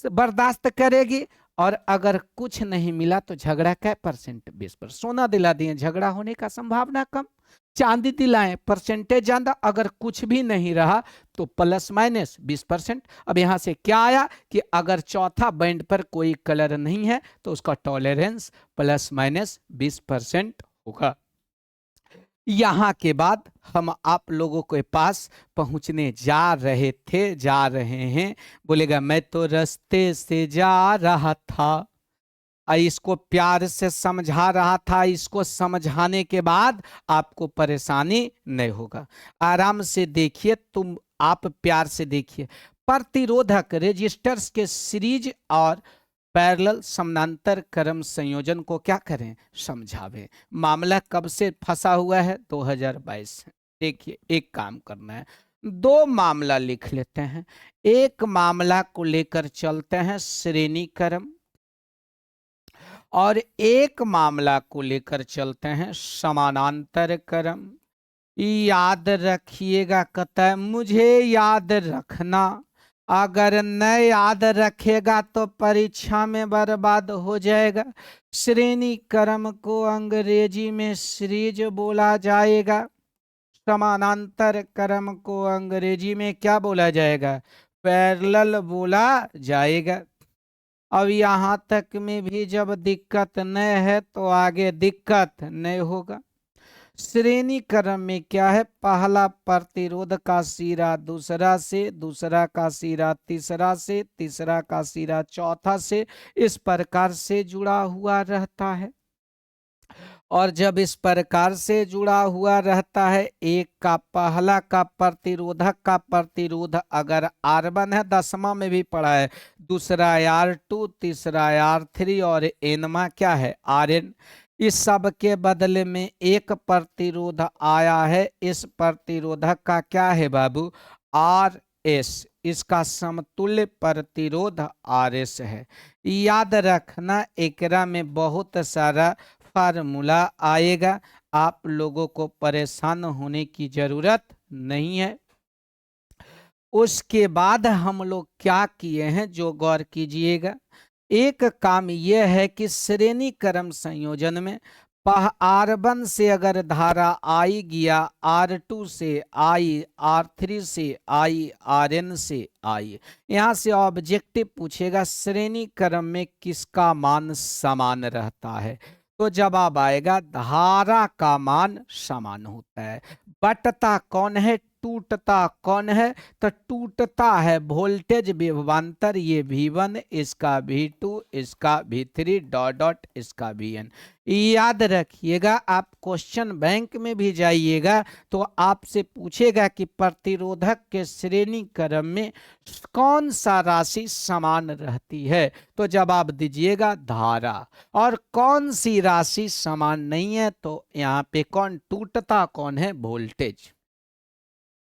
A: बर्दाश्त करेगी। और अगर कुछ नहीं मिला तो झगड़ा कै परसेंट? 20%। सोना दिला दिए, झगड़ा होने का संभावना कम। चांदी दिलाएं, परसेंटेज ज्यादा। अगर कुछ भी नहीं रहा तो प्लस माइनस 20%। अब यहां से क्या आया कि अगर चौथा बैंड पर कोई कलर नहीं है तो उसका टॉलरेंस प्लस माइनस 20% होगा। यहां के बाद हम आप लोगों के पास पहुंचने जा रहे हैं। बोलेगा मैं तो रास्ते से जा रहा था। इसको प्यार से समझा रहा था। इसको समझाने के बाद आपको परेशानी नहीं होगा। आराम से देखिए, आप प्यार से देखिए। प्रतिरोधक रेजिस्टर्स के सीरीज और पैरेलल समानांतर क्रम संयोजन को क्या करें? समझावें। मामला कब से फंसा हुआ है? 2022 से। देखिए, एक काम करना है, दो मामला लिख लेते हैं। एक मामला को लेकर चलते हैं श्रेणी क्रम, और एक मामला को लेकर चलते हैं समानांतर क्रम। याद रखिएगा, कहता है मुझे याद रखना। अगर न याद रखेगा तो परीक्षा में बर्बाद हो जाएगा। श्रेणी क्रम को अंग्रेजी में सीरीज बोला जाएगा। समानांतर क्रम को अंग्रेजी में क्या बोला जाएगा? पैरेलल बोला जाएगा। अब यहां तक में भी जब दिक्कत न है तो आगे दिक्कत नहीं होगा। श्रेणी क्रम में क्या है? पहला प्रतिरोध का सिरा दूसरा से, दूसरा का सिरा तीसरा से, तीसरा का सिरा चौथा से, इस प्रकार से जुड़ा हुआ रहता है। और जब इस प्रकार से जुड़ा हुआ रहता है, एक का पहला का प्रतिरोधक का प्रतिरोध अगर R1 है, 10वां में भी पढ़ा है, दूसरा R2, तीसरा R3 और एनवा क्या है? Rn। इस सब के बदले में एक प्रतिरोध आया है। इस प्रतिरोधक का क्या है बाबू? Rs। इसका समतुल्य प्रतिरोध Rs है। याद रखना, एकरा में बहुत सारा फार्मूला आएगा। आप लोगों को परेशान होने की जरूरत नहीं है। उसके बाद हम लोग क्या किए हैं जो गौर कीजिएगा। एक काम यह है कि श्रेणी क्रम संयोजन में R1 से अगर धारा आई गया, R2 से आई, R3 से आई, Rn से आई। यहां से ऑब्जेक्टिव पूछेगा श्रेणी क्रम में किसका मान समान रहता है? तो जवाब आएगा धारा का मान समान होता है। बटता कौन है? टूटता कौन है? तो टूटता है वोल्टेज विभवांतर, ये V1, इसका V2, इसका V3 डॉट डॉट इसका Vn। याद रखिएगा, आप क्वेश्चन बैंक में भी जाइएगा तो आपसे पूछेगा कि प्रतिरोधक के श्रेणी क्रम में कौन सा राशि समान रहती है, तो जवाब दीजिएगा धारा। और कौन सी राशि समान नहीं है, तो यहाँ पे कौन टूटता कौन है? वोल्टेज।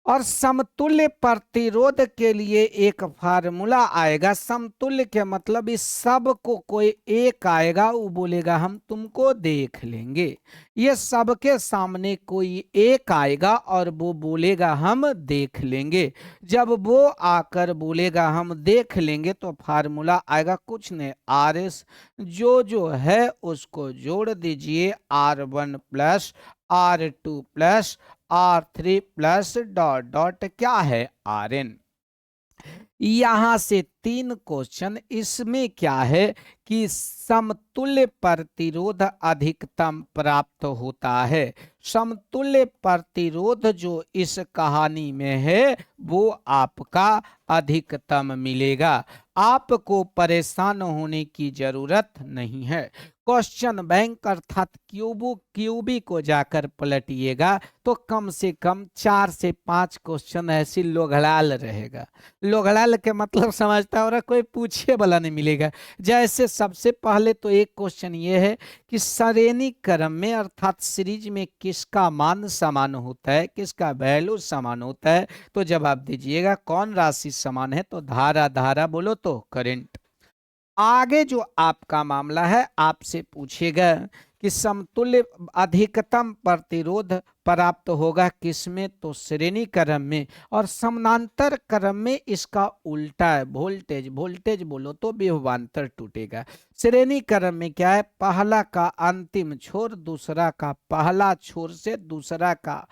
A: और समतुल्य प्रतिरोध के लिए एक फार्मूला आएगा। समतुल्य के मतलब इस सब को कोई एक आएगा, वो बोलेगा हम तुमको देख लेंगे। ये सबके सामने कोई एक आएगा और वो बोलेगा हम देख लेंगे। जब वो आकर बोलेगा हम देख लेंगे तो फार्मूला आएगा कुछ नहीं, Rs। जो है उसको जोड़ दीजिए, R1 plus R2 plus R3 plus dot dot क्या है? Rn। यहां से 3 क्वेश्चन। इसमें क्या है कि समतुल्य प्रतिरोध अधिकतम प्राप्त होता है। समतुल्य प्रतिरोध जो इस कहानी में है वो आपका अधिकतम मिलेगा। आपको परेशान होने की जरूरत नहीं है। क्वेश्चन बैंक अर्थात क्यूबी को जाकर पलटिएगा तो कम से कम 4 से 5 क्वेश्चन ऐसी लोघड़ाल रहेगा। लोघड़ाल के मतलब समझता हो रहा, कोई पूछे वाला नहीं मिलेगा। जैसे सबसे पहले तो एक क्वेश्चन ये है कि श्रेणी क्रम में अर्थात सीरीज में किसका मान समान होता है, किसका वैल्यू समान होता है। तो जवाब दीजिएगा कौन राशि समान है, तो धारा धारा बोलो तो करंट। आगे जो आपका मामला है आपसे पूछेगा कि समतुल्य अधिकतम प्रतिरोध प्राप्त होगा किसमें, तो श्रेणी क्रम में, और समानांतर क्रम में इसका उल्टा है वोल्टेज। वोल्टेज बोलो तो विभवांतर टूटेगा। श्रेणी क्रम में क्या है, पहला का अंतिम छोर, दूसरा का पहला छोर से दूसरा का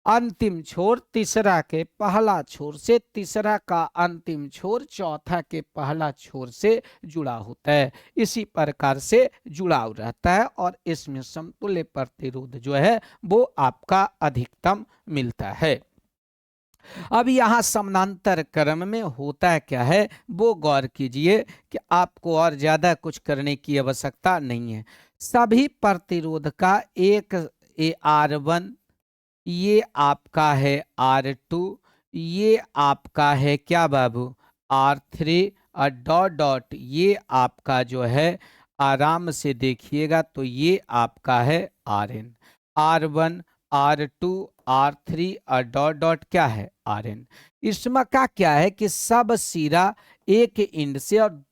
A: अंतिम छोर, तीसरा के पहला छोर से तीसरा का अंतिम छोर, चौथा के पहला छोर से जुड़ा होता है। इसी प्रकार से जुड़ाव रहता है और इसमें समतुल्य प्रतिरोध जो है वो आपका अधिकतम मिलता है। अब यहाँ समानांतर क्रम में होता क्या है वो गौर कीजिए कि आपको और ज्यादा कुछ करने की आवश्यकता नहीं है। सभी प्रतिरोध का एक R1, ये आपका है R2, ये आपका है क्या बाबू R3, और डॉट डॉट ये आपका जो है आराम से देखिएगा तो ये आपका है Rn। R1, R2, R3 और डॉट डॉट क्या है Rn। इसमें का क्या है कि सब सिरा एक इंड से और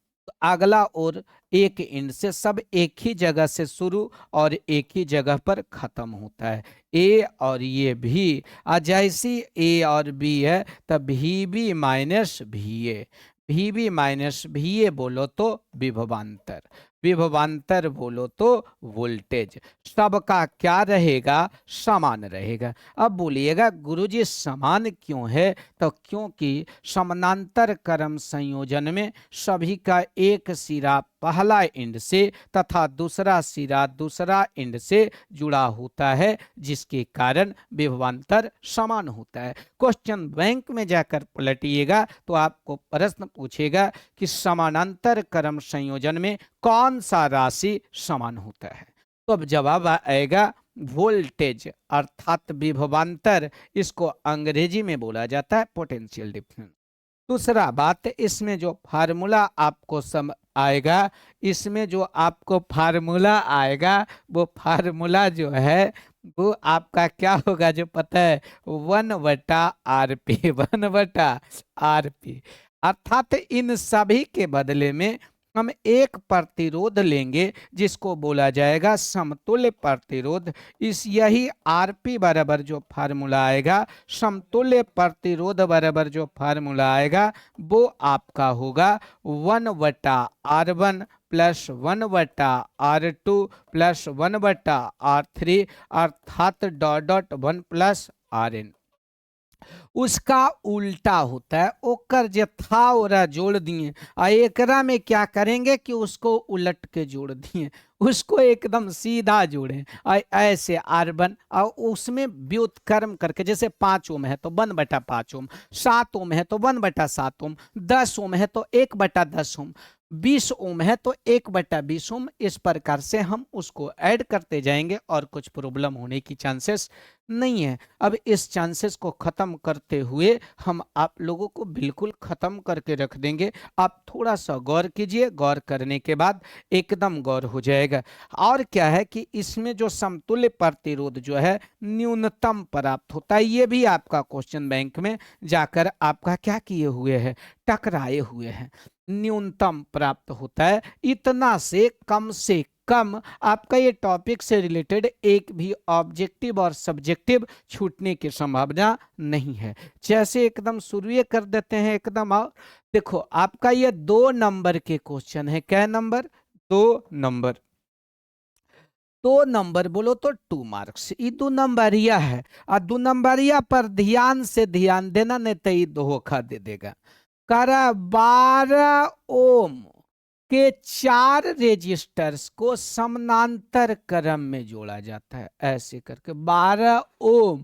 A: अगला और एक इंड से, सब एक ही जगह से शुरू और एक ही जगह पर खत्म होता है। ए और ये भी, जैसी ए और बी है तब भी बी माइनस भी ए, भी बी माइनस भी ए बोलो तो विभवांतर, विभवांतर बोलो तो वोल्टेज। सबका क्या रहेगा, समान रहेगा। अब बोलिएगा गुरुजी समान क्यों है, तो क्योंकि समानांतर क्रम संयोजन में सभी का एक सिरा पहला इंड से तथा दूसरा सिरा दूसरा इंड से जुड़ा होता है, जिसके कारण विभवांतर समान होता है। क्वेश्चन बैंक में जाकर पलटिएगा तो आपको प्रश्न पूछेगा कि समानांतर क्रम संयोजन में कौन सा राशि समान होता है, तो अब जवाब आएगा वोल्टेज अर्थात विभवांतर। इसको अंग्रेजी में बोला जाता है पोटेंशियल डिफरेंस। दूसरा बात, इसमें जो फार्मूला आपको आएगा, इसमें जो आपको फार्मूला आएगा वो फार्मूला जो है वो आपका क्या होगा जो पता है, 1/RP, 1/RP। अर्थात इन सभी के बदले में हम एक प्रतिरोध लेंगे जिसको बोला जाएगा समतुल्य प्रतिरोध। इस यही आरपी बराबर जो फार्मूला आएगा, समतुल्य प्रतिरोध बराबर जो फार्मूला आएगा वो आपका होगा 1/R1 plus 1/R2 plus 1/R3 अर्थात डॉट डॉट 1 प्लस Rn। उसका उल्टा होता है, ओकर जे था ओरा जोड़ दिए, एकरा में क्या करेंगे कि उसको उलट के जोड़ दिए, उसको एकदम सीधा जोड़े ऐसे R1 और उसमें व्युत्क्रम करके, जैसे 5 ओम है तो 1/5 ओम, 7 ओम है तो 1/7 ओम, 10 ओम है तो 1/10 ओम, 20 ओम है तो 1/20 ओम। इस प्रकार से हम उसको ऐड करते जाएंगे और कुछ प्रॉब्लम होने की चांसेस नहीं है। अब इस चांसेस को खत्म करते हुए हम आप लोगों को बिल्कुल खत्म करके रख देंगे। आप थोड़ा सा गौर कीजिए, गौर करने के बाद एकदम गौर हो जाएगा। और क्या है कि इसमें जो समतुल्य प्रतिरोध जो है न्यूनतम प्राप्त होता है, ये भी आपका क्वेश्चन बैंक में जाकर आपका क्या किए हुए है, टकराए हुए हैं। न्यूनतम प्राप्त होता है, इतना से कम आपका ये टॉपिक से रिलेटेड एक भी ऑब्जेक्टिव और सब्जेक्टिव छूटने की संभावना नहीं है। जैसे एकदम शुरू कर देते हैं एकदम। और देखो आपका ये 2 नंबर के क्वेश्चन है। क्या नंबर, 2 नंबर, 2 नंबर बोलो तो 2 मार्क्स। ये 2 नंबरिया है और 2 नंबरिया पर ध्यान से ध्यान देना, नहीं तो ये धोखा दे देगा। करा 12 ओम के 4 रेजिस्टर्स को समानांतर क्रम में जोड़ा जाता है, ऐसे करके 12 ओम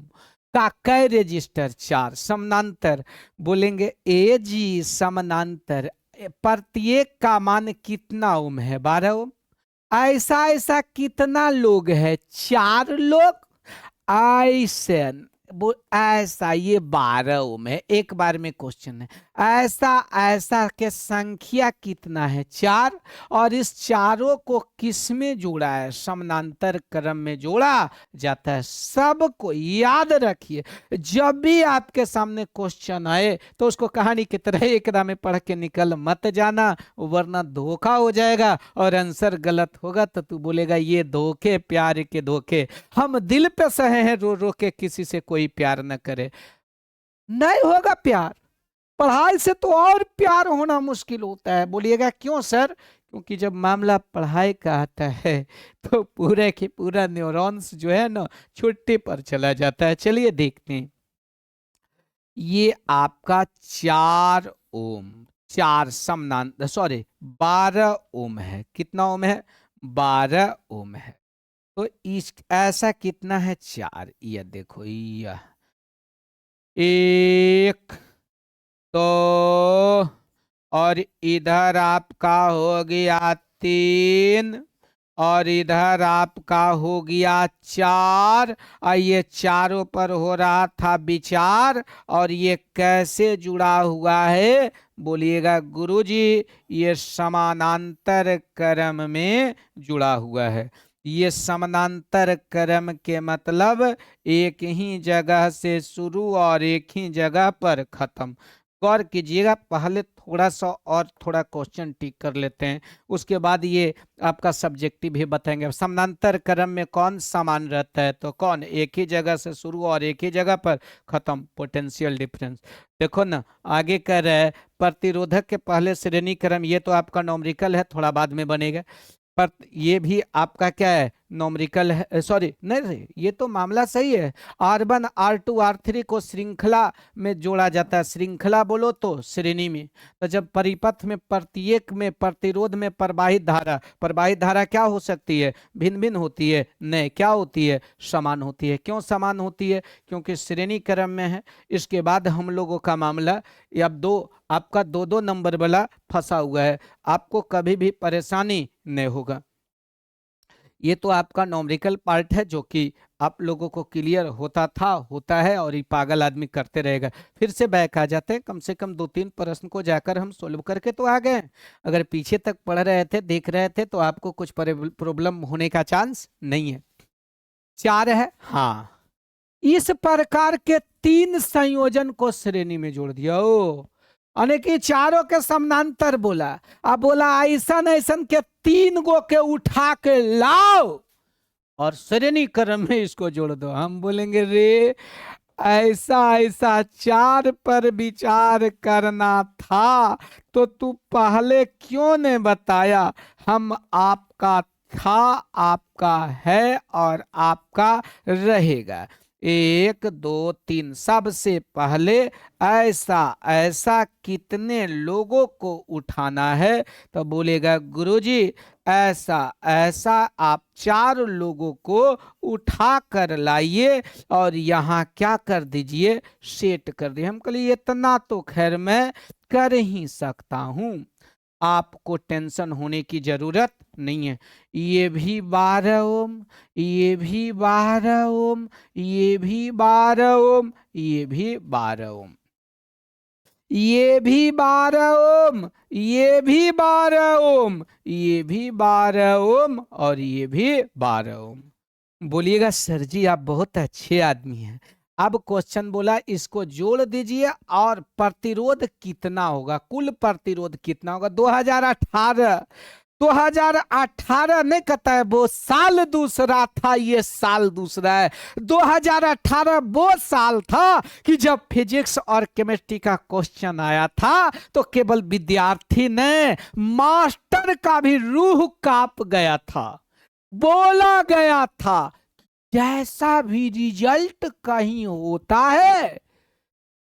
A: का कै रेजिस्टर, 4 समानांतर। बोलेंगे ए जी समानांतर, प्रत्येक का मान कितना ओम है, 12 ओम। ऐसा ऐसा कितना लोग है? 4 लोग। ऐसे वो ऐसा, ये 12 ओम है। एक बार में क्वेश्चन है, ऐसा ऐसा के संख्या कितना है? 4। और इस चारों को किस में जोड़ा है? समानांतर क्रम में जोड़ा जाता है। सबको याद रखिए, जब भी आपके सामने क्वेश्चन आए तो उसको कहानी की तरह एकदम में पढ़ के निकल मत जाना, वरना धोखा हो जाएगा और आंसर गलत होगा तो तू बोलेगा ये धोखे, प्यार के धोखे। हम दिल पे सहे हैं रो रो के, किसी से कोई प्यार न करे। नहीं होगा प्यार। पढ़ाई से तो और प्यार होना मुश्किल होता है। बोलिएगा क्यों सर? क्योंकि जब मामला पढ़ाई का आता है तो पूरे के पूरा न्यूरॉन्स जो है ना छुट्टी पर चला जाता है। चलिए देखते हैं। ये आपका 4 ओम, 4 समानांतर, सॉरी 12 ओम है। कितना ओम है? 12 ओम है। तो इस ऐसा कितना है? 4। यह देखो, यह 1, तो और इधर आपका हो गया 3, और इधर आपका हो गया 4। और ये चारों पर हो रहा था विचार। और ये कैसे जुड़ा हुआ है? बोलिएगा गुरुजी, ये समानांतर क्रम में जुड़ा हुआ है। ये समानांतर क्रम के मतलब एक ही जगह से शुरू और एक ही जगह पर खत्म। गौर कीजिएगा, पहले थोड़ा सा और थोड़ा क्वेश्चन टिक कर लेते हैं, उसके बाद ये आपका सब्जेक्टिव भी बताएंगे। समानांतर क्रम में कौन समान रहता है? तो कौन एक ही जगह से शुरू और एक ही जगह पर खत्म? Potential difference. देखो ना, आगे कह रहा है प्रतिरोधक के पहले श्रेणी क्रम। ये तो आपका नॉमरिकल है, थोड़ा बाद में बनेगा। पर ये भी आपका क्या है? नॉमरिकल है। सॉरी, नहीं, ये तो मामला सही है। R1 R2 R3 को श्रृंखला में जोड़ा जाता है। श्रृंखला बोलो तो श्रेणी में। तो जब परिपथ में प्रत्येक में प्रतिरोध में प्रवाहित धारा, प्रवाहित धारा क्या हो सकती है? भिन्न भिन्न होती है? नहीं, क्या होती है? समान होती है। क्यों समान होती है? क्योंकि श्रेणी क्रम में है। इसके बाद हम लोगों का मामला, ये अब आपका 2-2 नंबर वाला फंसा हुआ है, आपको कभी भी परेशानी नहीं होगा। ये तो आपका नॉमरिकल पार्ट है जो कि आप लोगों को क्लियर होता था, होता है, और ये पागल आदमी करते रहेगा। फिर से बैक आ जाते हैं, कम से कम 2-3 प्रश्न को जाकर हम सोल्व करके तो आ गए। अगर पीछे तक पढ़ रहे थे, देख रहे थे, तो आपको कुछ प्रॉब्लम होने का चांस नहीं है। 4 है, हाँ। इस प्रकार के 3 संयोजन को श्रेणी में जोड़ दिया। ओ अने कि चारों के समानांतर बोला। अब बोला ऐसा ऐसन के 3 गो के उठा के लाओ और श्रेणी क्रम में इसको जोड़ दो। हम बोलेंगे रे, ऐसा ऐसा 4 पर विचार करना था तो तू पहले क्यों ने बताया? हम आपका था, आपका है और आपका रहेगा। 1 2 3। सबसे पहले ऐसा ऐसा कितने लोगों को उठाना है? तो बोलेगा गुरुजी, ऐसा ऐसा आप 4 लोगों को उठा कर लाइए और यहाँ क्या कर दीजिए? सेट कर दिए। हम कहिए इतना तो खैर मैं कर ही सकता हूँ, आपको टेंशन होने की जरूरत नहीं है। ये भी 12 ओम, ये भी 12 ओम, ये भी 12 ओम, ये भी 12 ओम, ये भी 12 ओम, ये भी 12 ओम, ये भी 12 ओम, और ये भी 12 ओम। बोलिएगा सर जी आप बहुत अच्छे आदमी हैं। अब क्वेश्चन बोला इसको जोड़ दीजिए और प्रतिरोध कितना होगा? कुल प्रतिरोध कितना होगा? 2018, 2018 नहीं कहता है, वो साल दूसरा था, ये साल दूसरा है। 2018 वो साल था कि जब फिजिक्स और केमिस्ट्री का क्वेश्चन आया था तो केवल विद्यार्थी ने, मास्टर का भी रूह कांप गया था। बोला गया था जैसा भी रिजल्ट कहीं होता है,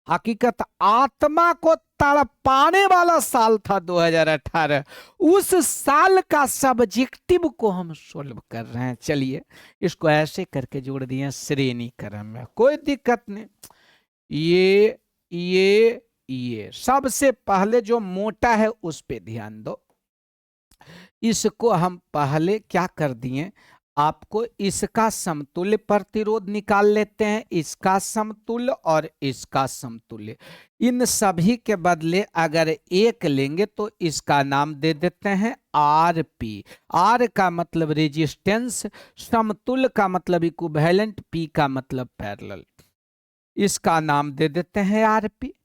A: हकीकत आत्मा को तड़पाने वाला साल था 2018। उस साल का सब्जेक्टिव को हम सोल्व कर रहे हैं। चलिए इसको ऐसे करके जोड़ दिए श्रेणी क्रम में, कोई दिक्कत नहीं। ये सबसे पहले जो मोटा है उस पे ध्यान दो। इसको हम पहले क्या कर दिए, आपको इसका समतुल्य प्रतिरोध निकाल लेते हैं, इसका समतुल्य और इसका समतुल्य। इन सभी के बदले अगर एक लेंगे तो इसका नाम दे देते हैं आर पी। आर का मतलब रेजिस्टेंस, समतुल्य का मतलब इक्विवेलेंट, पी का मतलब पैरेलल। इसका नाम दे देते हैं आरपी।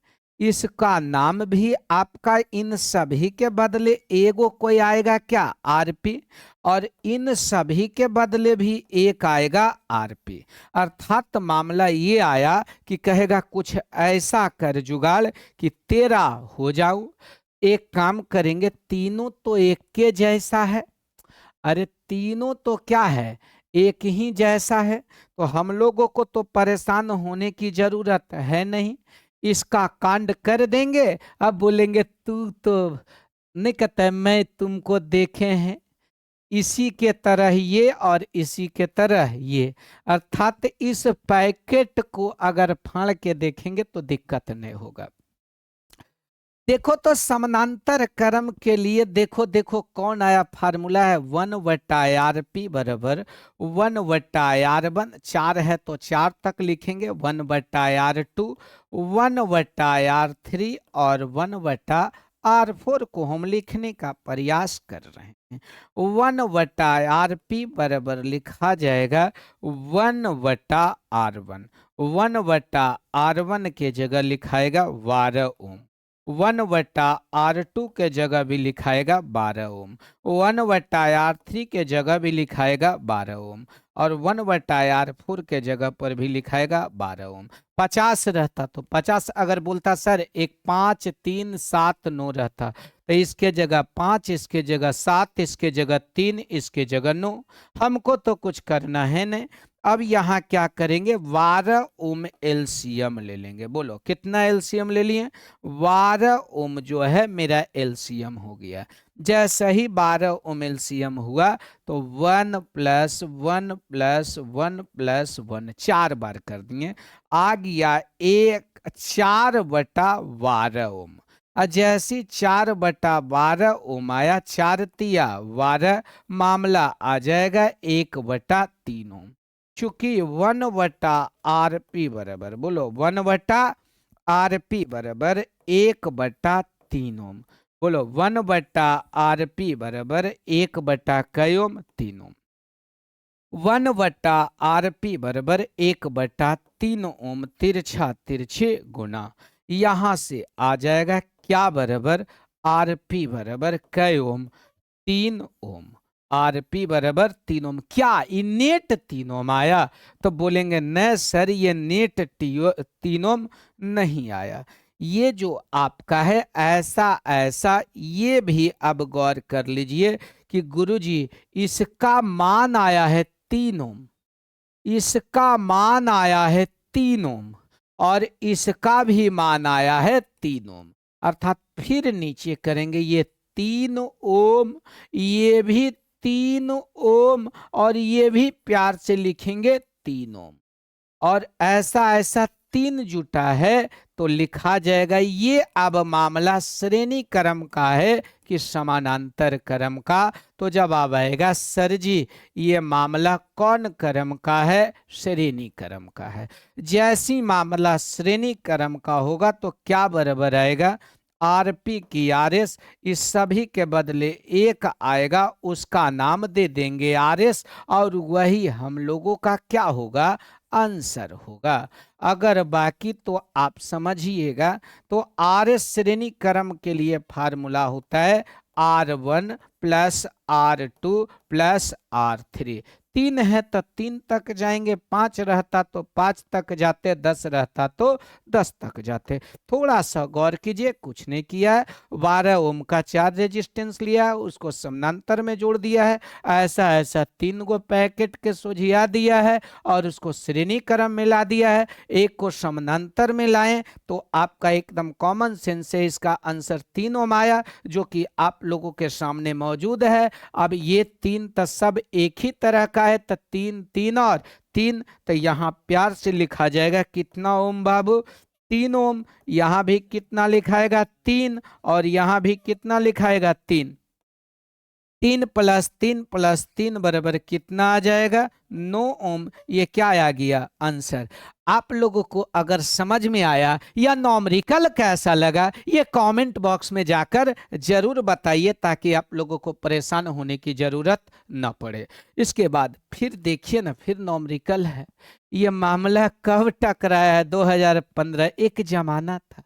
A: इसका नाम भी आपका इन सभी के बदले एगो कोई आएगा क्या, आरपी, और इन सभी के बदले भी एक आएगा आरपी। अर्थात मामला ये आया कि कहेगा कुछ ऐसा कर जुगाड़ कि तेरा हो जाऊं। एक काम करेंगे, तीनों तो एक के जैसा है, अरे तीनों तो क्या है, एक ही जैसा है, तो हम लोगों को तो परेशान होने की जरूरत है नहीं। इसका कांड कर देंगे। अब बोलेंगे तू तो नहीं कहता, मैं तुमको देखे हैं, इसी के तरह ये और इसी के तरह ये। अर्थात इस पैकेट को अगर फाड़ के देखेंगे तो दिक्कत नहीं होगा। देखो तो समानांतर क्रम के लिए देखो देखो कौन आया, फार्मूला है 1/RP बराबर 1/R1। 4 है तो 4 तक लिखेंगे, 1/R2, 1/R3 और 1/R4 को हम लिखने का प्रयास कर रहे हैं। 1/RP बराबर लिखा जाएगा 1/R1। 1/R1 के जगह लिखाएगा 12 ओम। 1/R2 के जगह भी लिखाएगा 12 ओम। 1/R3 के जगह भी लिखाएगा 12 ओम, और 1/R4 के जगह पर भी लिखाएगा 12 ओम। 50 रहता तो 50, अगर बोलता सर एक 5 3 7 9 रहता तो इसके जगह 5, इसके जगह 7, इसके जगह 3, इसके जगह 9। हमको तो कुछ करना है नहीं। अब यहाँ क्या करेंगे, 12 ओम एलसीएम ले लेंगे। बोलो कितना एलसीएम ले लिए, 12 ओम जो है मेरा एलसीएम हो गया। जैसे ही 12 ओम एलसीएम हुआ तो 1 + 1 + 1 + 1 4 बार कर दिए, आ गया 4/12 ओम। जैसी 4/12 ओम आया, 4 तिया 12, मामला आ जाएगा 1/3 ओम। चूंकि 1/RP बराबर, बोलो 1/RP बराबर 1/3 ओम। बोलो 1/RP बराबर 1/कै ओम, 3 ओम। 1/RP बराबर 1/3 ओम, तिरछा तिरछे गुना। यहां से आ जाएगा क्या बराबर, RP बराबर कै ओम, 3 ओम। RP बराबर 3 ओम। क्या ये नेट 3 ओम आया, तो बोलेंगे नहीं सर ये नेट 3 ओम नहीं आया। ये जो आपका है ऐसा ऐसा, ये भी अब गौर कर लीजिए कि गुरुजी इसका मान आया है 3 ओम, इसका मान आया है 3 ओम, और इसका भी मान आया है 3 ओम। अर्थात फिर नीचे करेंगे, ये 3 ओम, ये भी 3 ओम, और ये भी प्यार से लिखेंगे 3 ओम। और ऐसा ऐसा 3 जुटा है तो लिखा जाएगा। ये अब मामला श्रेणी क्रम का है कि समानांतर क्रम का। तो जवाब आएगा सर जी ये मामला कौन क्रम का है, श्रेणी क्रम का है। जैसी मामला श्रेणी क्रम का होगा तो क्या बराबर आएगा, आरपी की आरएस, इस सभी के बदले एक आएगा, उसका नाम दे देंगे आरएस, और वही हम लोगों का क्या होगा, आंसर होगा। अगर बाकी तो आप समझिएगा। तो आरएस श्रेणी क्रम के लिए फार्मूला होता है R1 + R2 + R3। 3 है तो 3 तक जाएंगे, 5 रहता तो 5 तक जाते, 10 रहता तो 10 तक जाते। थोड़ा सा गौर कीजिए, कुछ नहीं किया है। 12 ओम का 4 रेजिस्टेंस लिया है, उसको समानांतर में जोड़ दिया है, ऐसा ऐसा 3 गो पैकेट के सोझिया दिया है और उसको श्रेणी क्रम में ला दिया है। एक को समानांतर में लाएं तो आपका एकदम कॉमन सेंस से इसका आंसर 3 ओम आया, जो कि आप लोगों के सामने मौजूद है। अब ये 3 तो सब एक ही तरह का है, तो 3 3 और 3, तो यहाँ प्यार से लिखा जाएगा कितना ओम बाबू, 3 ओम। यहाँ भी कितना लिखाएगा, 3, और यहाँ भी कितना लिखाएगा, 3। 3 + 3 + 3 बराबर कितना आ जाएगा? 9 ओम। ये क्या आ गया आंसर? आप लोगों को अगर समझ में आया या नॉमरिकल कैसा लगा, ये कमेंट बॉक्स में जाकर जरूर बताइए, ताकि आप लोगों को परेशान होने की जरूरत न पड़े। इसके बाद फिर देखिए ना, फिर नॉमरिकल है। ये मामला कब टकराया है? 2015। एक जमाना था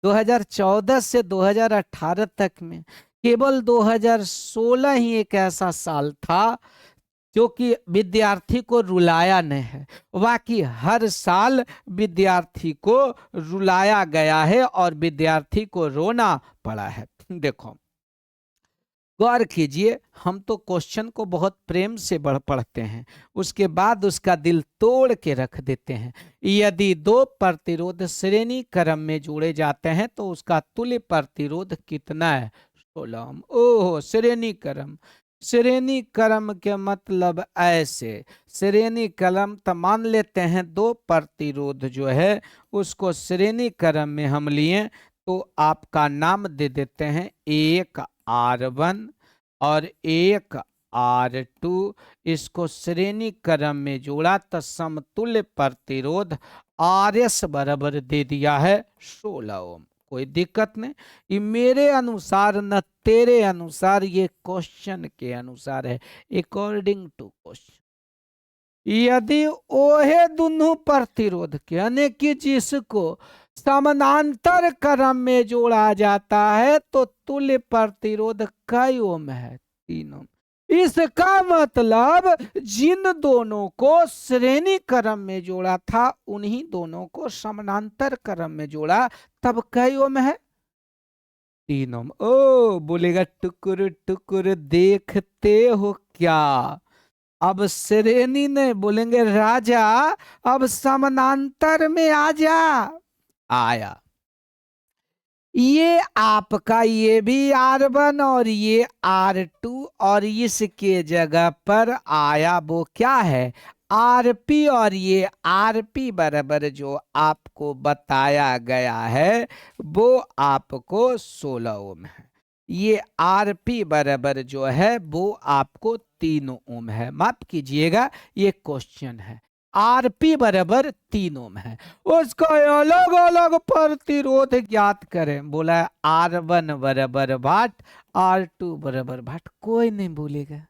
A: 2014 से 2018 तक में, केवल 2016 ही एक ऐसा साल था जो कि विद्यार्थी को रुलाया नहीं है। बाकी हर साल विद्यार्थी को रुलाया गया है और विद्यार्थी को रोना पड़ा है। देखो, गौर कीजिए, हम तो क्वेश्चन को बहुत प्रेम से पढ़ते हैं, उसके बाद उसका दिल तोड़ के रख देते हैं। यदि दो प्रतिरोध श्रेणी क्रम में जोड़े जाते हैं तो उसका तुल्य प्रतिरोध कितना है? 16 ओम। ओहो, श्रेणी क्रम। श्रेणी क्रम के मतलब ऐसे, श्रेणी क्रम तो मान लेते हैं दो प्रतिरोध जो है उसको श्रेणी क्रम में हम लिए, तो आपका नाम दे देते हैं, एक R1 और एक R2। इसको श्रेणी क्रम में जोड़ा तो समतुल्य प्रतिरोध RS बराबर दे दिया है 16 ओम। कोई दिक्कत नहीं, ये मेरे अनुसार न तेरे अनुसार, ये क्वेश्चन के अनुसार है, अकॉर्डिंग टू क्वेश्चन। यदि ओहे दोनों प्रतिरोध के यानी कि जिसको समानांतर क्रम में जोड़ा जाता है तो तुल्य प्रतिरोध कई ओम है? 3 ओम। इसका मतलब जिन दोनों को श्रेणी क्रम में जोड़ा था उन्हीं दोनों को समानांतर क्रम में जोड़ा, तब कई ओम है? 3 ओम। ओ बोलेगा टुकुर टुकुर देखते हो क्या? अब श्रेणी नहीं बोलेंगे राजा, अब समानांतर में आ जा। आया, ये आपका ये भी R1 और ये R2, और इसके जगह पर आया वो क्या है? RP। और ये RP बराबर जो आपको बताया गया है वो आपको 16 ओम है। ये RP बराबर जो है वो आपको 3 ओम है। माफ कीजिएगा, ये क्वेश्चन है। RP बराबर 3 ओम है, उसका अलग अलग प्रतिरोध ज्ञात करें। बोला है R1 बराबर भाट, R2 बराबर भाट। कोई नहीं बोलेगा,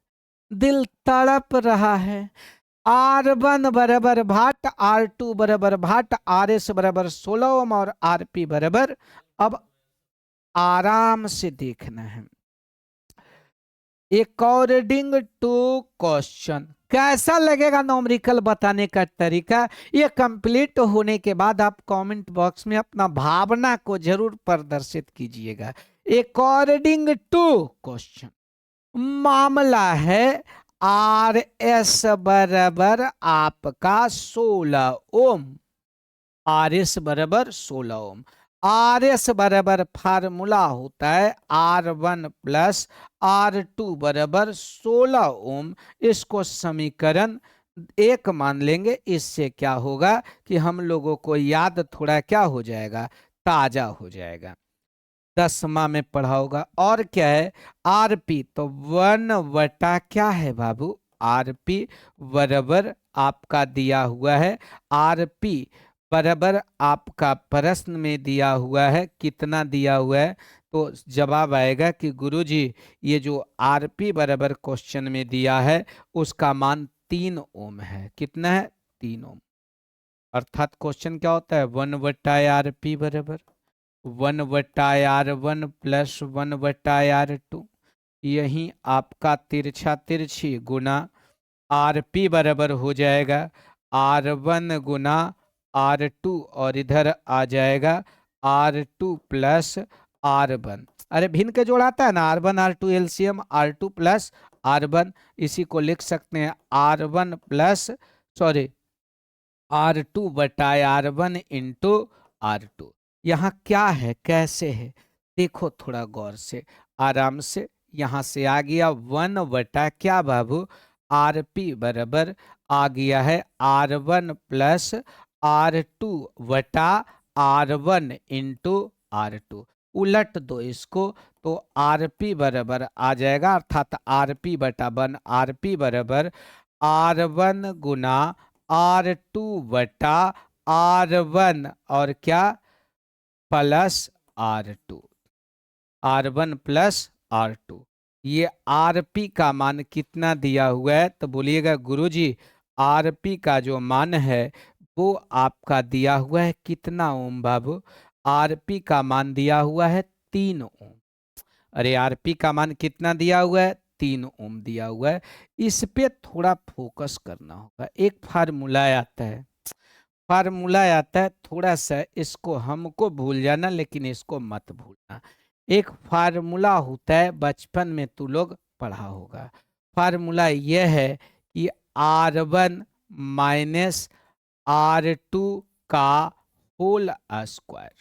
A: दिल तड़प रहा है। R1 बराबर भाट, R2 बराबर भाट, RS बराबर 16 ओम और RP बराबर। अब आराम से देखना है, अकॉर्डिंग टू क्वेश्चन। कैसा लगेगा नॉमरिकल बताने का तरीका? ये कंप्लीट होने के बाद आप कमेंट बॉक्स में अपना भावना को जरूर प्रदर्शित कीजिएगा। अकॉर्डिंग टू क्वेश्चन मामला है RS बराबर आपका 16 ओम। RS बराबर 16 ओम। RS बराबर फार्मूला होता है R1 + R2 बराबर 16 ओम। इसको समीकरण 1 मान लेंगे। इससे क्या होगा कि हम लोगों को याद थोड़ा क्या हो जाएगा, ताजा हो जाएगा, 10वां में पढ़ा होगा। और क्या है? RP तो 1 बटा क्या है बाबू? RP बराबर आपका दिया हुआ है, RP बराबर आपका प्रश्न में दिया हुआ है, कितना दिया हुआ है? तो जवाब आएगा कि गुरुजी ये जो RP बराबर क्वेश्चन में दिया है उसका मान 3 ओम है। कितना है? 3 ओम। अर्थात क्वेश्चन क्या होता है? 1 बटा RP बराबर 1 बटा R1 + 1 बटा R2। यही आपका तिरछा तिरछी गुना RP बराबर हो जाएगा R1 गुना R2, और इधर आ जाएगा R2 + R1। अरे भिन्न के जोड़ाता है ना, R1 R2 LCM R2 + R1। इसी को लिख सकते हैं R1 प्लस R2 बटा R1 इंटू R2। यहाँ क्या है, कैसे है, देखो थोड़ा गौर से, आराम से। यहाँ से आ गया 1 बटा क्या बाबू? RP बराबर आ गया है R1 + R2 बटा R1 इंटू R2। उलट दो इसको तो आरपी बराबर आ जाएगा, अर्थात आरपी बटा वन, आरपी बराबर R1 गुना R2 बटा R1 और क्या plus R2, R1 plus R2। ये आरपी का मान कितना दिया हुआ है तो बोलिएगा गुरुजी आरपी का जो मान है वो आपका दिया हुआ है कितना ओम बाबू, आरपी का मान दिया हुआ है 3 ओम। अरे आरपी का मान कितना दिया हुआ है, 3 ओम दिया हुआ है। इस पे थोड़ा फोकस करना होगा। एक फार्मूला आता है, फार्मूला आता है, थोड़ा सा इसको हमको भूल जाना लेकिन इसको मत भूलना। एक फार्मूला होता है, बचपन में तू लोग पढ़ा होगा। फार्मूला यह है कि R1 माइनस R2 का whole square,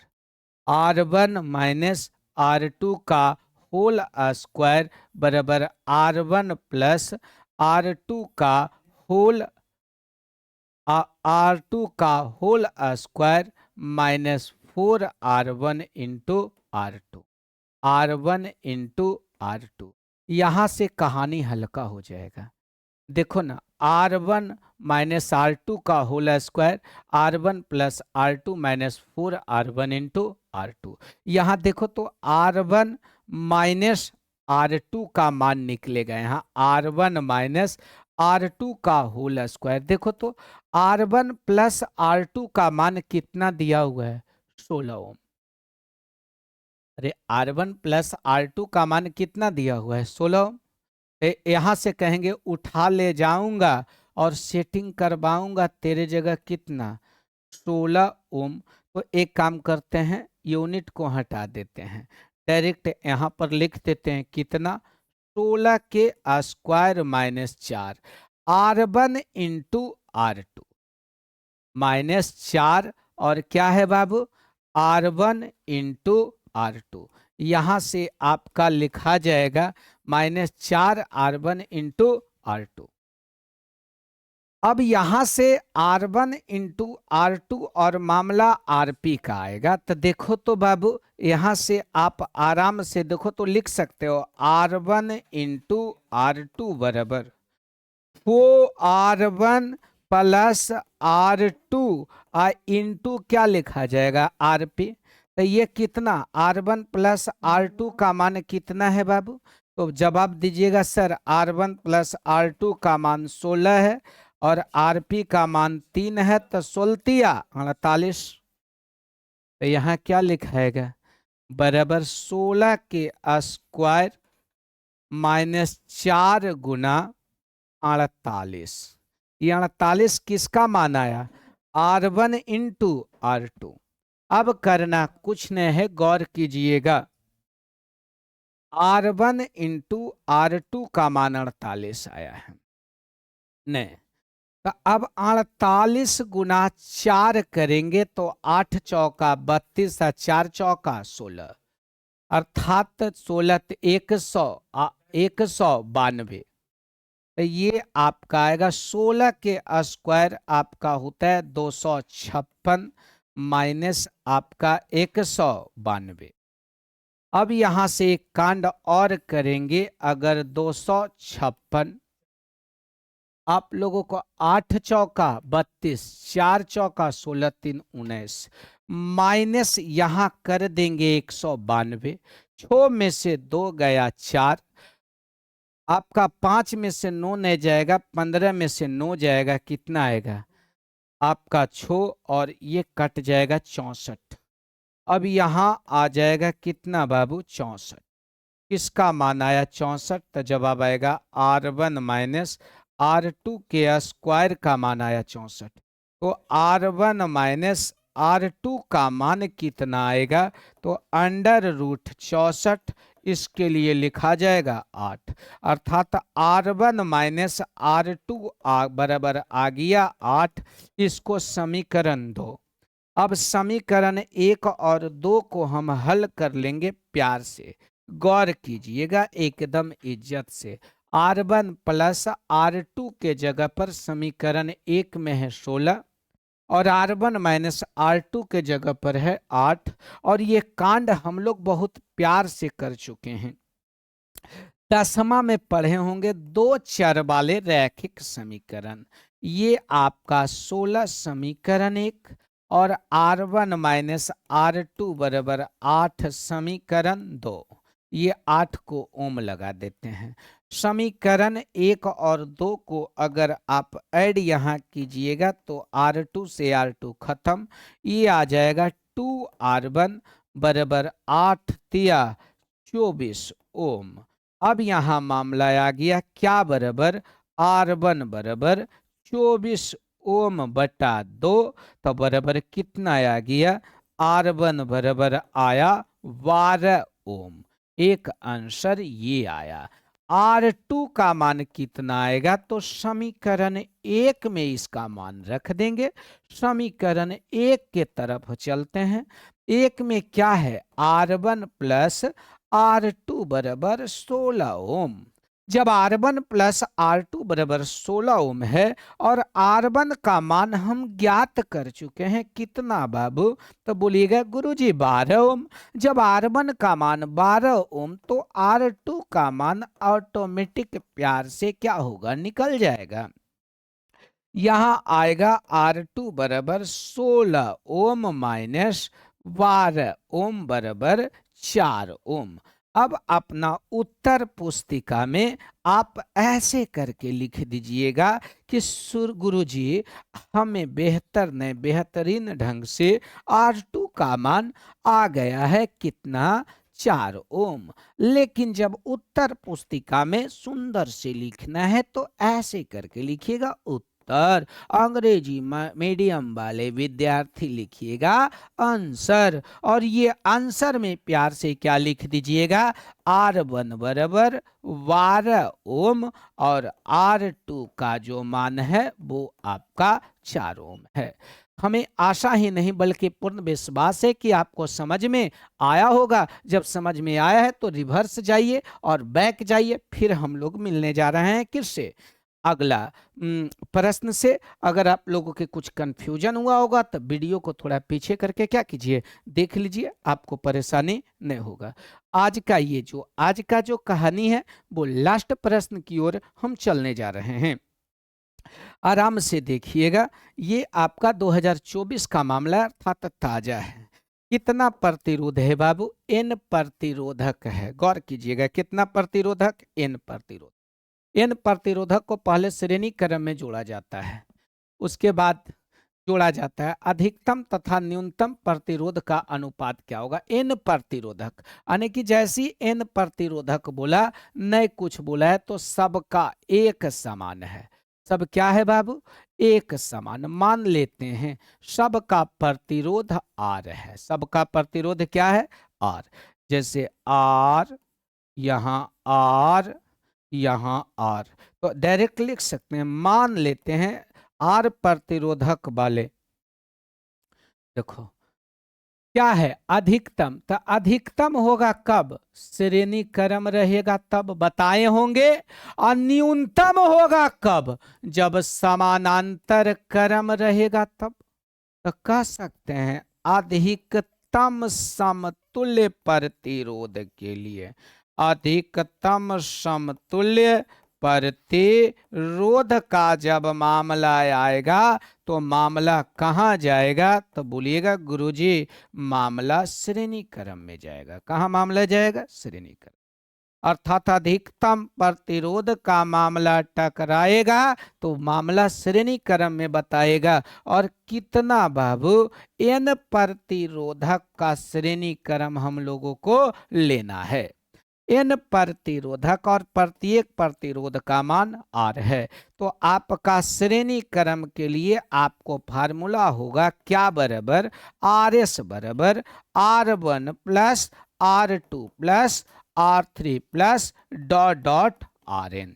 A: R1 minus R2 का होल स्क्वायर बराबर R1 प्लस R2 का होल R2 का whole square minus 4R1 into R2, R1 into R2। यहाँ से कहानी हल्का हो जाएगा। देखो ना, R1 माइनस R2 का whole square, R1 plus R2 minus 4R1 into R2। यहाँ देखो तो R1 माइनस R2 का मान निकलेगा, यहाँ R1 माइनस R2 का होल स्क्वायर। देखो तो R1 प्लस R2 का मान कितना दिया हुआ है, 16 ओम। अरे R1 प्लस R2 का मान कितना दिया हुआ है, 16 ओम। यहां से कहेंगे उठा ले जाऊंगा और सेटिंग करवाऊंगा तेरे जगह कितना, 16 ओम। तो एक काम करते हैं, यूनिट को हटा देते हैं, डायरेक्ट यहां पर लिख देते हैं कितना, 16 के square minus 4, R1 into R2 minus 4 और क्या है बाबू, R1 इंटू R2। यहां से आपका लिखा जाएगा माइनस 4R1 इंटू R2। अब यहां से R1 इंटू R2 और मामला RP का आएगा। तो देखो तो बाबू यहां से आप आराम से देखो तो लिख सकते हो R1 इंटू R2 बराबर 4R1 प्लस R2 इंटू क्या लिखा जाएगा, RP। तो ये कितना, R1 प्लस R2 का मान कितना है बाबू, तो जवाब दीजिएगा सर R1 प्लस R2 का मान 16 है और RP का मान 3 है, तो 16 48। तो यहाँ क्या लिखाएगा, बराबर 16 के स्क्वायर माइनस 4 गुना 48। ये 48 किसका मान आया, R1 इंटू R2। अब करना कुछ नहीं है, गौर कीजिएगा, R1 इंटू R2 का मान 48 आया है नहीं, तो अब 48 गुना 4 करेंगे तो 8 चौका 32, 4 चौका 16, अर्थात 16 192। तो ये आपका आएगा 16 के स्क्वायर आपका होता है 256 माइनस आपका 192। अब यहां से एक कांड और करेंगे, अगर 256 आप लोगों को 8 चौका 32, 4 चौका 16, 3 19 माइनस यहां कर देंगे 192, 6 में से 2 गया 4, आपका 5 में से 9 नहीं जाएगा, 15 में से 9 जाएगा, कितना आएगा आपका 6 और ये कट जाएगा 64। अब यहां आ जाएगा कितना बाबू, 64। किसका मान आया 64, तो जवाब आएगा R1 माइनस R2 के स्क्वायर का मान आया 64। तो R1 माइनस R2 का मान कितना आएगा, तो अंडर रूट 64, इसके लिए लिखा जाएगा 8, अर्थात R1 माइनस R2 बराबर आ गया 8। इसको समीकरण 2। अब समीकरण 1 और 2 को हम हल कर लेंगे प्यार से, गौर कीजिएगा एकदम इज्जत से। R1 प्लस R2 के जगह पर समीकरण 1 में है 16 और R1 माइनस R2 के जगह पर है 8। और ये कांड हम लोग बहुत प्यार से कर चुके हैं। 10वां में पढ़े होंगे दो चर वाले रैखिक समीकरण। ये आपका 16 समीकरण एक और R1 माइनस R2 बराबर 8 समीकरण 2। ये 8 को ओम लगा देते हैं। समीकरण 1 और 2 को अगर आप ऐड यहाँ कीजिएगा तो R2 से R2 खत्म, ये आ जाएगा 2R1 बराबर 8 तिया 24 ओम। अब यहाँ मामला आ गया क्या बराबर R1 बराबर 24 ओम बटा 2, तो बराबर कितना आ गया R1 बराबर आया 12 ओम। एक आंसर ये आया। R2 का मान कितना आएगा, तो समीकरण 1 में इसका मान रख देंगे। समीकरण 1 के तरफ चलते हैं। 1 में क्या है R1 प्लस R2 बराबर 16 ओम। जब R1 प्लस R2 बराबर 16 ओम है और R1 का मान हम ज्ञात कर चुके हैं, कितना बाबू, तो बोलिएगा गुरुजी 12 ओम। जब R1 का मान 12 ओम तो R2 का मान ऑटोमेटिक प्यार से क्या होगा, निकल जाएगा। यहां आएगा R2 बराबर 16 ओम माइनस 12 ओम बराबर 4 ओम। अब अपना उत्तर पुस्तिका में आप ऐसे करके लिख दीजिएगा कि गुरुजी हमें बेहतरीन ढंग से R2 का मान आ गया है कितना, 4 ओम। लेकिन जब उत्तर पुस्तिका में सुंदर से लिखना है तो ऐसे करके लिखिएगा उत्तर। अंग्रेजी मीडियम वाले विद्यार्थी लिखिएगा आंसर। और ये आंसर में प्यार से क्या लिख दीजिएगा, R1 बराबर 12 ओम और R2 का जो मान है वो आपका 4 ओम है। हमें आशा ही नहीं बल्कि पूर्ण विश्वास है कि आपको समझ में आया होगा। जब समझ में आया है तो रिवर्स जाइए और बैक जाइए। फिर हम लोग मिलने जा रहे हैं किससे, अगला प्रश्न से। अगर आप लोगों के कुछ कंफ्यूजन हुआ होगा तो वीडियो को थोड़ा पीछे करके क्या कीजिए, देख लीजिए, आपको परेशानी नहीं होगा। आज का जो कहानी है वो लास्ट प्रश्न की ओर हम चलने जा रहे हैं। आराम से देखिएगा। ये आपका 2024 का मामला अर्थात ताजा है। कितना प्रतिरोध है बाबू, N प्रतिरोधक है। गौर कीजिएगा, कितना प्रतिरोधक, N प्रतिरोधक। N प्रतिरोधक को पहले श्रेणी क्रम में जोड़ा जाता है, उसके बाद जोड़ा जाता है अधिकतम तथा न्यूनतम प्रतिरोध का अनुपात क्या होगा, N प्रतिरोधक। यानी कि जैसी N प्रतिरोधक बोला, नहीं कुछ बोला है तो सबका एक समान है। सब क्या है बाबू, एक समान। मान लेते हैं सबका प्रतिरोध R है। सबका प्रतिरोध क्या है, R। जैसे R, यहाँ R, यहाँ R, तो डायरेक्ट लिख सकते हैं। मान लेते हैं R प्रतिरोधक वाले, देखो क्या है अधिकतम, तो अधिकतम होगा कब, श्रेणी क्रम रहेगा तब बताए होंगे। और न्यूनतम होगा कब, जब समानांतर क्रम रहेगा तब। तो कह सकते हैं अधिकतम समतुल्य प्रतिरोध के लिए, अधिकतम समतुल्य प्रतिरोध का जब मामला आएगा तो मामला कहाँ जाएगा, तो बोलिएगा गुरुजी मामला श्रेणी क्रम में जाएगा। कहाँ मामला जाएगा, श्रेणी क्रम। अर्थात अधिकतम प्रतिरोध का मामला टकराएगा तो मामला श्रेणी क्रम में बताएगा। और कितना बाबू, N प्रतिरोधक का श्रेणी क्रम हम लोगों को लेना है। N प्रतिरोधक और प्रत्येक प्रतिरोध का मान R है। तो आपका श्रेणी क्रम के लिए आपको फार्मूला होगा क्या बराबर, RS बराबर R1 plus R2 plus R3 plus dot dot RN।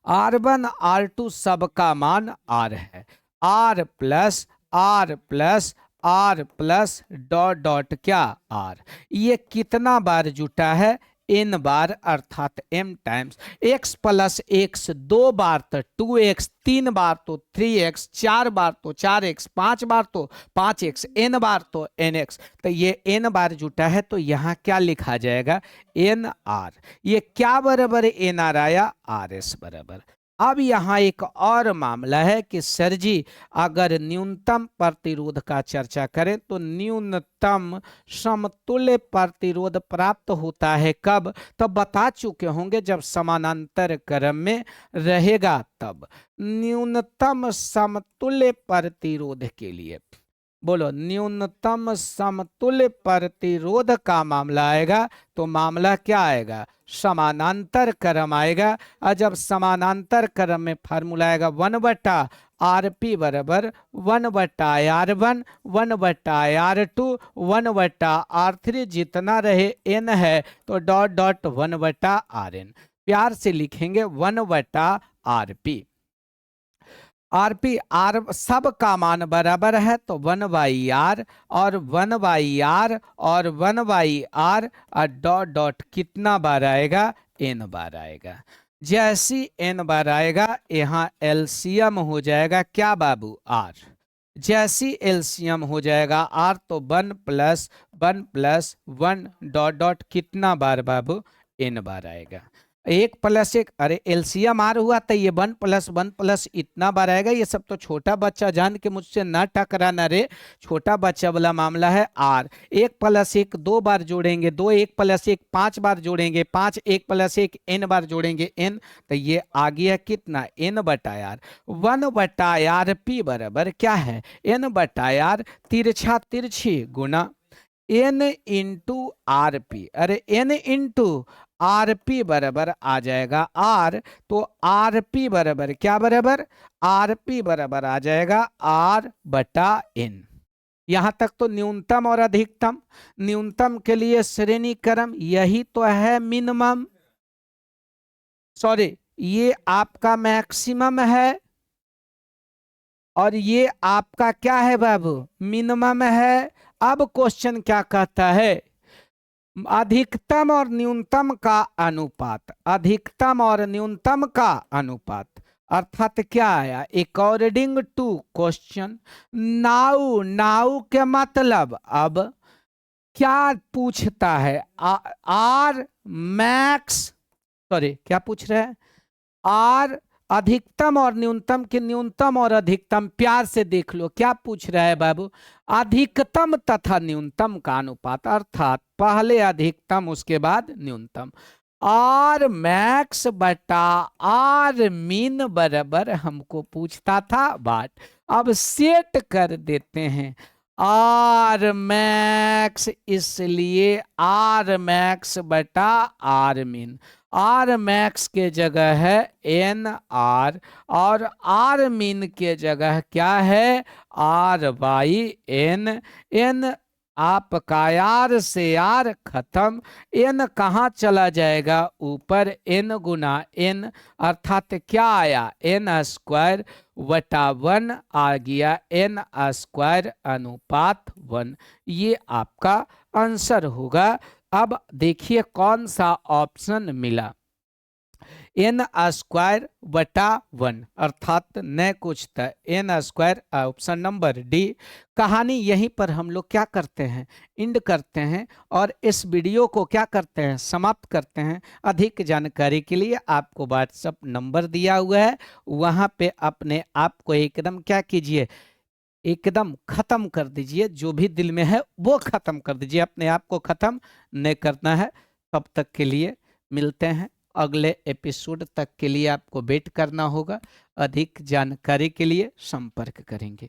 A: R1 R2 सबका मान R है। R plus R plus R plus dot dot क्या R। ये कितना बार जुटा है, n बार अर्थात m times x plus x 2 बार तो 2x, 3 बार तो 3x, 4 बार तो 4x, 5 बार तो 5x, n बार तो nx। तो ये n बार जुटा है तो यहाँ क्या लिखा जाएगा nr। ये क्या बराबर nr आया rs बराबर। अब यहाँ एक और मामला है कि सर जी अगर न्यूनतम प्रतिरोध का चर्चा करें तो न्यूनतम समतुल्य प्रतिरोध प्राप्त होता है कब, तो बता चुके होंगे जब समानांतर क्रम में रहेगा तब। न्यूनतम समतुल्य प्रतिरोध के लिए बोलो, न्यूनतम समतुल्य प्रतिरोध का मामला आएगा तो मामला क्या आएगा, समानांतर क्रम आएगा। और जब समानांतर क्रम में फार्मूला आएगा 1/Rp बराबर 1/R1, 1/R2, 1/R3, जितना रहे n है तो डॉट डॉट 1/Rn। प्यार से लिखेंगे 1/Rp। आरपी आर सब का मान बराबर है तो 1/r और 1/r और 1/r और डॉट डॉट कितना बार आएगा, n बार आएगा। जैसी n बार आएगा यहाँ एलसीएम हो जाएगा क्या बाबू, r। जैसी एलसीएम हो जाएगा r तो 1 + 1 + 1 डॉट डॉट कितना बार बाबू, n बार आएगा। 1 + 1, अरे एलसीएम आर हुआ तो ये 1 + 1 + इतना बार आएगा। ये सब तो छोटा बच्चा जान के मुझसे ना टकराना रे, छोटा बच्चा वाला मामला है। आर 1 + 1 2 बार जोड़ेंगे 2, 1 + 1 5 बार जोड़ेंगे 5, 1 + 1 n बार जोड़ेंगे n, तो ये आ गया कितना n/r। 1/Rp बराबर क्या है n/r, तिरछा तिरछी गुना n × Rp। अरे n × Rp बराबर आ जाएगा r, तो Rp बराबर क्या बराबर, Rp बराबर आ जाएगा r/n। यहां तक तो न्यूनतम और अधिकतम। न्यूनतम के लिए श्रेणी क्रम यही तो है मिनिमम, सॉरी ये आपका मैक्सिमम है और ये आपका क्या है बाबू, मिनिमम है। अब क्वेश्चन क्या कहता है, अधिकतम और न्यूनतम का अनुपात, अधिकतम और न्यूनतम का अनुपात अर्थात क्या आया, according to question. Now, now के मतलब अब क्या पूछता है, आर मैक्स, सॉरी क्या पूछ रहे हैं, आर अधिकतम और न्यूनतम के न्यूनतम और अधिकतम, प्यार से देख लो क्या पूछ रहा है बाबू, अधिकतम तथा न्यूनतम का अनुपात, अर्थात पहले अधिकतम उसके बाद न्यूनतम। आर मैक्स बटा आर मीन बराबर हमको पूछता था बाट। अब सेट कर देते हैं आर मैक्स, इसलिए आर मैक्स बटा आर मीन। आर मैक्स के जगह है एन आर और आर मीन के जगह क्या है r/n। एन आपका आर से आर खत्म, एन कहाँ चला जाएगा ऊपर, n × n, अर्थात क्या आया n² बटा 1 आ गया n² अनुपात 1। ये आपका आंसर होगा। अब देखिए कौन सा ऑप्शन मिला, n² बटा 1 अर्थात न कुछ था n², ऑप्शन नंबर डी। कहानी यहीं पर हम लोग क्या करते हैं, इंड करते हैं और इस वीडियो को क्या करते हैं, समाप्त करते हैं। अधिक जानकारी के लिए आपको व्हाट्सएप नंबर दिया हुआ है, वहाँ पे अपने आप को एकदम क्या कीजिए, एकदम खत्म कर दीजिए, जो भी दिल में है वो खत्म कर दीजिए, अपने आप को खत्म नहीं करना है। तब तक के लिए मिलते हैं अगले एपिसोड तक के लिए आपको वेट करना होगा। अधिक जानकारी के लिए संपर्क करेंगे।